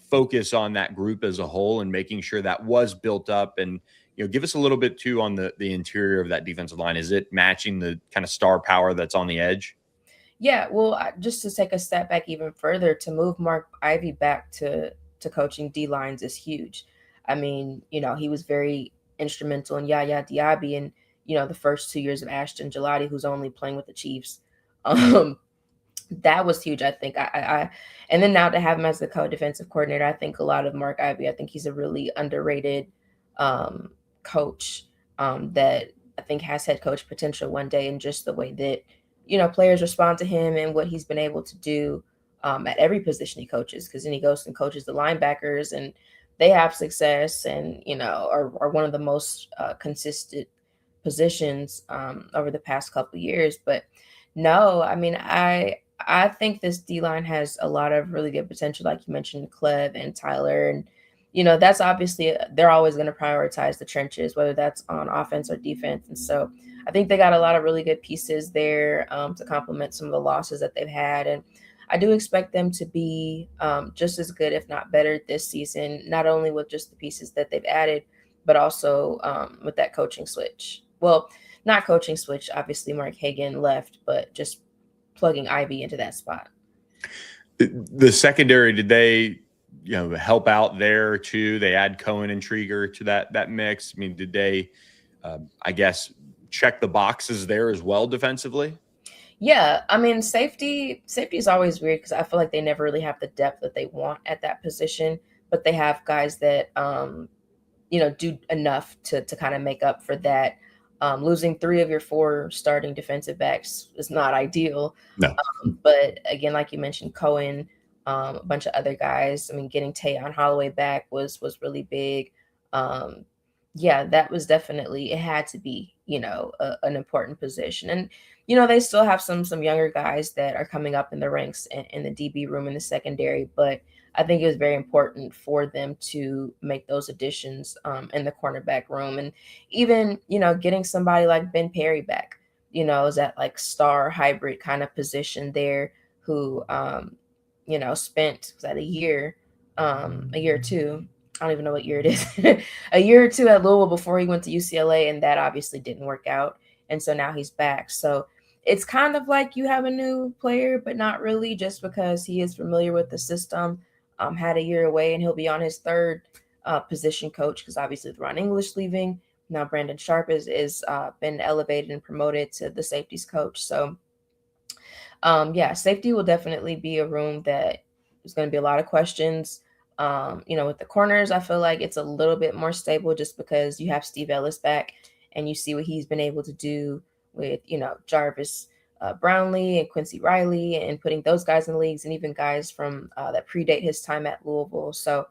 focus on that group as a whole and making sure that was built up? And give us a little bit too on the interior of that defensive line. Is it matching the kind of star power that's on the edge? Yeah, well, just to take a step back even further, to move Mark Ivy back to coaching D-lines is huge. I mean, he was very instrumental in Yaya Diaby and, the first 2 years of Ashton Gelati, who's only playing with the Chiefs. That was huge, I think. And then now to have him as the co-defensive coordinator, I think a lot of Mark Ivy. I think he's a really underrated coach that I think has head coach potential one day, and just the way that players respond to him and what he's been able to do at every position he coaches, because then he goes and coaches the linebackers and they have success and are one of the most consistent positions over the past couple of years. But no, I mean, I think this D-line has a lot of really good potential, like you mentioned, Clev and Tyler. And that's obviously, they're always going to prioritize the trenches, whether that's on offense or defense. And so I think they got a lot of really good pieces there to complement some of the losses that they've had. And I do expect them to be just as good, if not better, this season, not only with just the pieces that they've added, but also with that coaching switch. Well, not coaching switch. Obviously, Mark Hagan left, but just plugging Ivy into that spot. The secondary, did they, help out there too? They add Cohen and Trieger to that mix. I mean, did they, I guess, check the boxes there as well defensively? Yeah, I mean, safety is always weird because I feel like they never really have the depth that they want at that position, but they have guys that do enough to kind of make up for that. Losing 3 of your 4 starting defensive backs is not ideal. No. But again, like you mentioned, Cohen, a bunch of other guys. I mean, getting Tayon Holloway back was really big. Yeah, that was definitely, it had to be, an important position. And, they still have some younger guys that are coming up in the ranks in the DB room in the secondary, but I think it was very important for them to make those additions in the cornerback room. And even, getting somebody like Ben Perry back, is that like star hybrid kind of position there who, spent a year or two. I don't even know what year it is, a year or two at Louisville before he went to UCLA, and that obviously didn't work out. And so now he's back. So it's kind of like you have a new player, but not really, just because he is familiar with the system, had a year away, and he'll be on his 3rd position coach because obviously with Ron English leaving, now Brandon Sharp is been elevated and promoted to the safeties coach. So safety will definitely be a room that is going to be a lot of questions. With the corners, I feel like it's a little bit more stable just because you have Steve Ellis back and you see what he's been able to do with, Jarvis Brownlee and Quincy Riley and putting those guys in the leagues, and even guys from that predate his time at Louisville. So,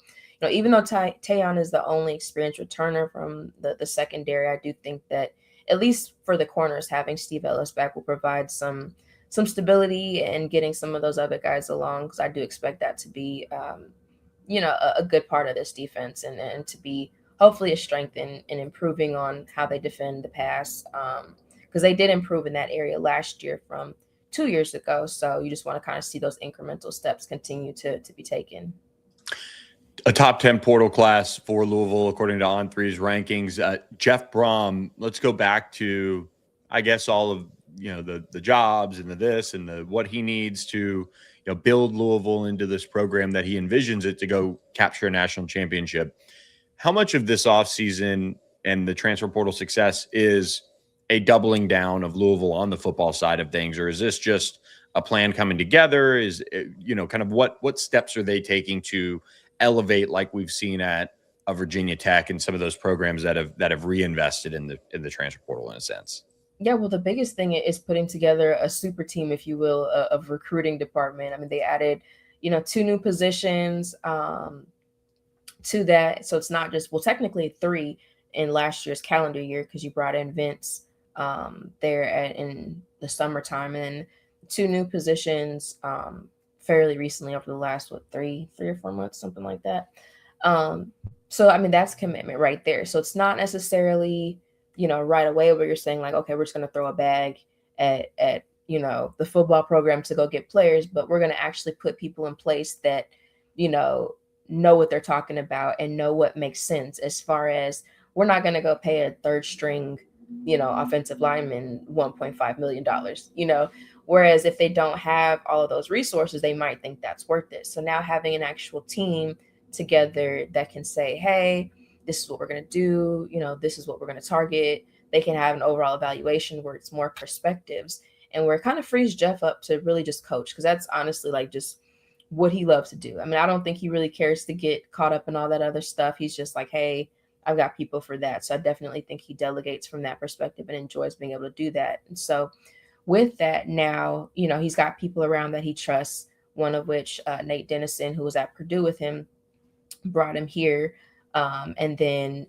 even though Tayon is the only experienced returner from the secondary, I do think that at least for the corners, having Steve Ellis back will provide some stability and getting some of those other guys along, because I do expect that to be a good part of this defense and to be hopefully a strength in improving on how they defend the pass, because they did improve in that area last year from 2 years ago. So you just want to kind of see those incremental steps continue to be taken. A top 10 portal class for Louisville, according to On3's rankings. Jeff Brohm, let's go back to, I guess, all of the jobs and the this and the what he needs to build Louisville into this program that he envisions it to go capture a national championship. How much of this offseason and the transfer portal success is a doubling down of Louisville on the football side of things, or is this just a plan coming together? Is kind of what steps are they taking to elevate, like we've seen at a Virginia Tech and some of those programs that have reinvested in the transfer portal in a sense? Yeah, well, the biggest thing is putting together a super team, if you will, of recruiting department. I mean, they added, 2 new positions to that. So it's not just, well, technically 3 in last year's calendar year, because you brought in Vince in the summertime, and 2 new positions fairly recently over the last, 3 or 4 months, something like that. So, I mean, that's commitment right there. So it's not necessarily right away where you're saying like, okay, we're just going to throw a bag at the football program to go get players, but we're going to actually put people in place that, know what they're talking about and know what makes sense, as far as we're not going to go pay a 3rd string, offensive lineman $1.5 million, whereas if they don't have all of those resources, they might think that's worth it. So now having an actual team together that can say, hey, this is what we're going to do, this is what we're going to target. They can have an overall evaluation where it's more perspectives, and where it kind of frees Jeff up to really just coach, because that's honestly like just what he loves to do. I mean, I don't think he really cares to get caught up in all that other stuff. He's just like, hey, I've got people for that. So I definitely think he delegates from that perspective and enjoys being able to do that. And so with that now, he's got people around that he trusts, one of which Nate Dennison, who was at Purdue with him, brought him here. And then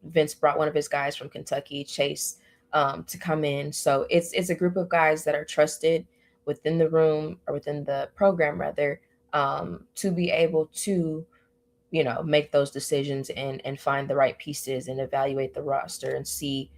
Vince brought one of his guys from Kentucky, Chase, to come in. So it's a group of guys that are trusted within the room, or within the program rather, to be able to, make those decisions and find the right pieces and evaluate the roster and see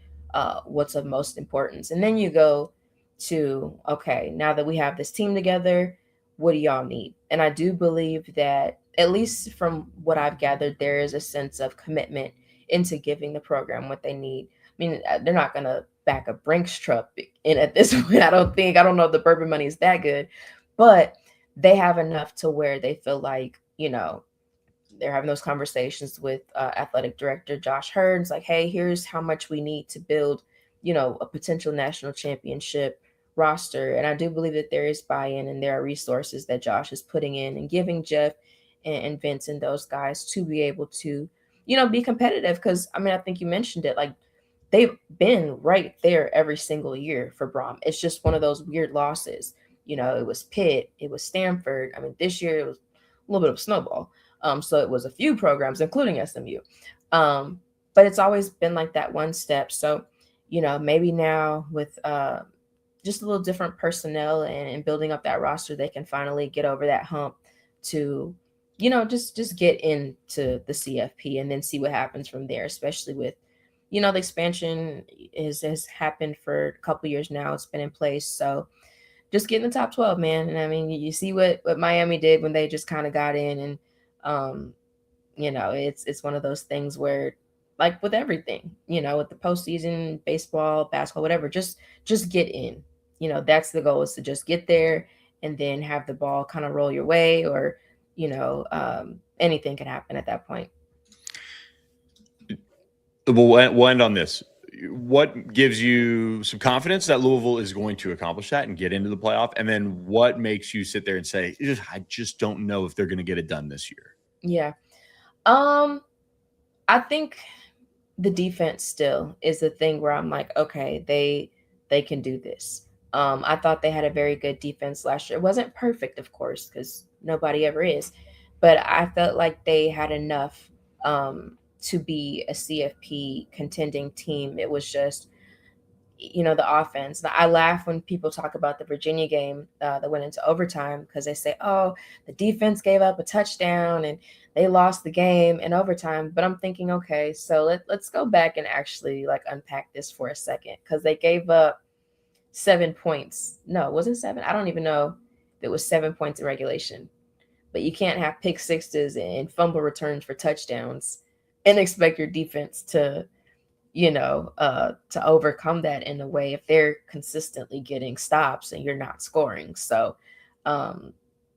what's of most importance. And then you go to, okay, now that we have this team together, what do y'all need? And I do believe that, at least from what I've gathered, there is a sense of commitment into giving the program what they need. I mean, they're not going to back a Brinks truck in at this point. I don't know if the bourbon money is that good, but they have enough to where they feel like, they're having those conversations with athletic director Josh Heard's like, hey, here's how much we need to build, a potential national championship roster. And I do believe that there is buy-in and there are resources that Josh is putting in and giving Jeff and Vince and those guys to be able to, be competitive. Because, I mean, I think you mentioned it, like, they've been right there every single year for Brohm. It's just one of those weird losses. It was Pitt, it was Stanford. I mean, this year it was a little bit of snowball. So it was a few programs, including SMU. But it's always been like that one step. So, maybe now with just a little different personnel and building up that roster, they can finally get over that hump to, just get into the CFP and then see what happens from there, especially with, the expansion has happened for a couple years now. It's been in place. So just get in the top 12, man. And I mean, you see what Miami did when they just kind of got in, and it's one of those things where, like with everything, with the postseason, baseball, basketball, whatever, just get in. That's the goal, is to just get there and then have the ball kind of roll your way, or anything can happen at that point. We'll end on this. What gives you some confidence that Louisville is going to accomplish that and get into the playoff? And then what makes you sit there and say, I just don't know if they're going to get it done this year? Yeah. I think the defense still is the thing where I'm like, okay, they can do this. I thought they had a very good defense last year. It wasn't perfect, of course, because nobody ever is, but I felt like they had enough to be a CFP contending team. It was just, the offense. Now, I laugh when people talk about the Virginia game that went into overtime, because they say, oh, the defense gave up a touchdown and they lost the game in overtime. But I'm thinking, okay, so let's go back and actually unpack this for a second, because they gave up 7 points. No, it wasn't 7. I don't even know if it was 7 points in regulation. But you can't have pick sixes and fumble returns for touchdowns and expect your defense to, to overcome that in a way if they're consistently getting stops and you're not scoring. So the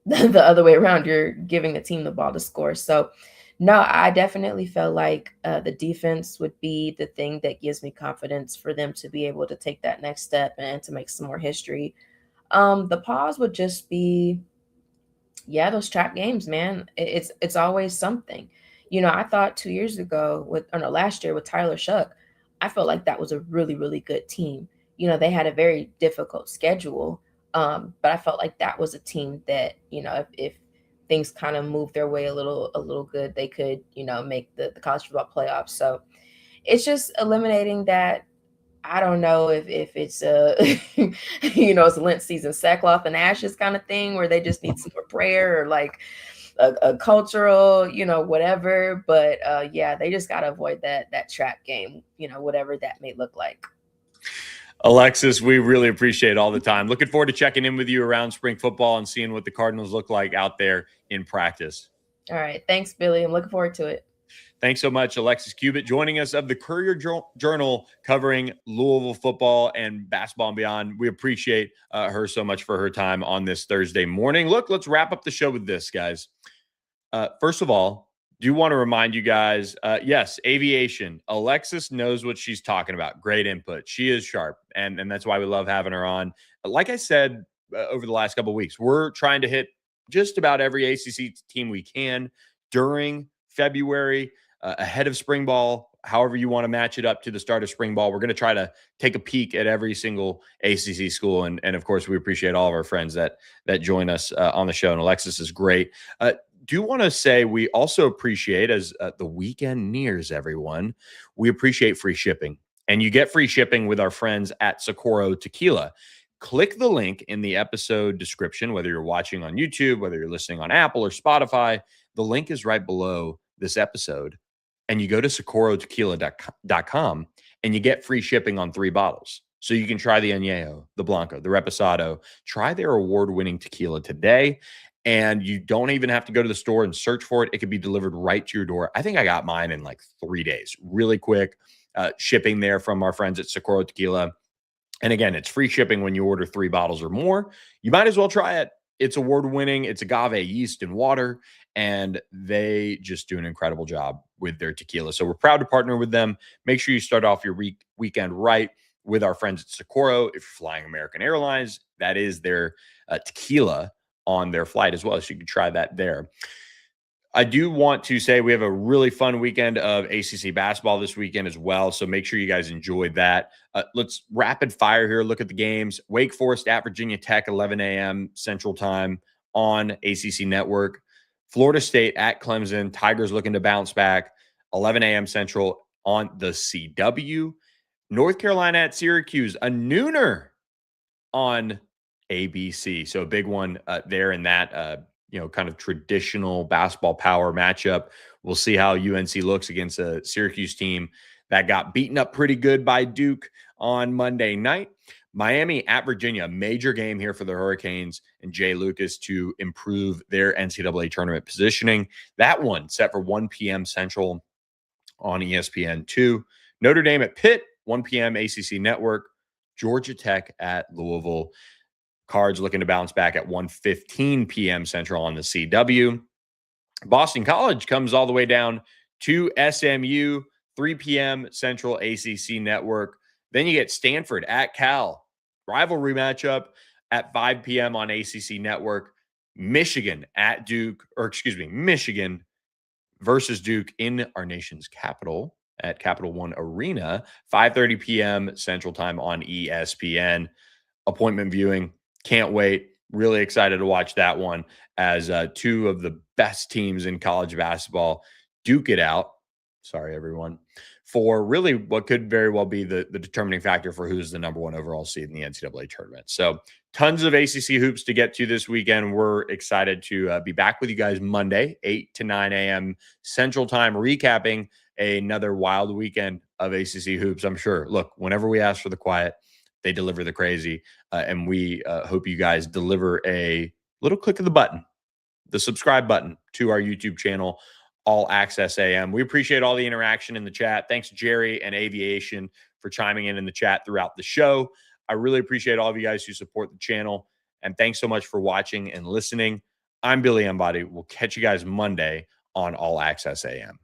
other way around, you're giving the team the ball to score. So no, I definitely felt like the defense would be the thing that gives me confidence for them to be able to take that next step and to make some more history. The pause would just be, those trap games, man. It's always something. I thought 2 years ago last year with Tyler Shuck, I felt like that was a really, really good team. They had a very difficult schedule, but I felt like that was a team that, if things kind of moved their way a little good, they could, make the college football playoffs. So it's just eliminating that. I don't know if it's it's a Lent season, sackcloth and ashes kind of thing, where they just need some more prayer, or like a cultural, whatever. But they just got to avoid that trap game, whatever that may look like. Alexis, we really appreciate all the time. Looking forward to checking in with you around spring football and seeing what the Cardinals look like out there in practice. All right. Thanks, Billy. I'm looking forward to it. Thanks so much, Alexis Cubit, joining us of the Courier Journal, covering Louisville football and basketball and beyond. We appreciate her so much for her time on this Thursday morning. Look, let's wrap up the show with this, guys. First of all, do want to remind you guys, yes, aviation. Alexis knows what she's talking about. Great input. She is sharp, and that's why we love having her on. Like I said over the last couple of weeks, we're trying to hit just about every ACC team we can during February. Ahead of spring ball, however you want to match it up to the start of spring ball. We're going to try to take a peek at every single ACC school. And of course, we appreciate all of our friends that join us on the show. And Alexis is great. Do want to say we also appreciate, as the weekend nears, everyone, we appreciate free shipping. And you get free shipping with our friends at Socorro Tequila. Click the link in the episode description, whether you're watching on YouTube, whether you're listening on Apple or Spotify. The link is right below this episode. And you go to SocorroTequila.com and you get free shipping on 3 bottles. So you can try the Añejo, the Blanco, the Reposado. Try their award-winning tequila today, and you don't even have to go to the store and search for it. It could be delivered right to your door. I think I got mine in like 3 days. Really quick shipping there from our friends at Socorro Tequila. And again, it's free shipping when you order 3 bottles or more. You might as well try it. It's award-winning. It's agave yeast and water, and they just do an incredible job with their tequila. So we're proud to partner with them. Make sure you start off your weekend right with our friends at Socorro. If you're flying American Airlines, that is their tequila on their flight as well. So you can try that there. I do want to say we have a really fun weekend of ACC basketball this weekend as well. So make sure you guys enjoyed that. Let's rapid fire here. Look at the games. Wake Forest at Virginia Tech, 11 a.m. Central Time on ACC Network. Florida State at Clemson. Tigers looking to bounce back, 11 a.m. Central on the CW. North Carolina at Syracuse, a nooner on ABC. So a big one there in that, kind of traditional basketball power matchup. We'll see how UNC looks against a Syracuse team that got beaten up pretty good by Duke on Monday night. Miami at Virginia, major game here for the Hurricanes and Jay Lucas to improve their NCAA tournament positioning. That one set for 1 p.m. Central on ESPN2. Notre Dame at Pitt, 1 p.m. ACC Network. Georgia Tech at Louisville. Cards looking to bounce back at 1:15 p.m. Central on the CW. Boston College comes all the way down to SMU, 3 p.m. Central ACC Network. Then you get Stanford at Cal. Rivalry matchup at 5 p.m. on ACC Network. Michigan at Duke, Michigan versus Duke in our nation's capital at Capital One Arena, 5:30 p.m. Central Time on ESPN. Appointment viewing. Can't wait. Really excited to watch that one as 2 of the best teams in college basketball duke it out. Sorry, everyone. For really what could very well be the determining factor for who's the number 1 overall seed in the NCAA tournament. So tons of ACC hoops to get to this weekend. We're excited to be back with you guys Monday, 8 to 9 a.m. Central Time, recapping another wild weekend of ACC hoops. I'm sure. Look, whenever we ask for the quiet, they deliver the crazy. And we hope you guys deliver a little click of the button, the subscribe button to our YouTube channel, All Access AM. We appreciate all the interaction in the chat. Thanks, Jerry and Aviation, for chiming in the chat throughout the show. I really appreciate all of you guys who support the channel. And thanks so much for watching and listening. I'm Billy Embody. We'll catch you guys Monday on All Access AM.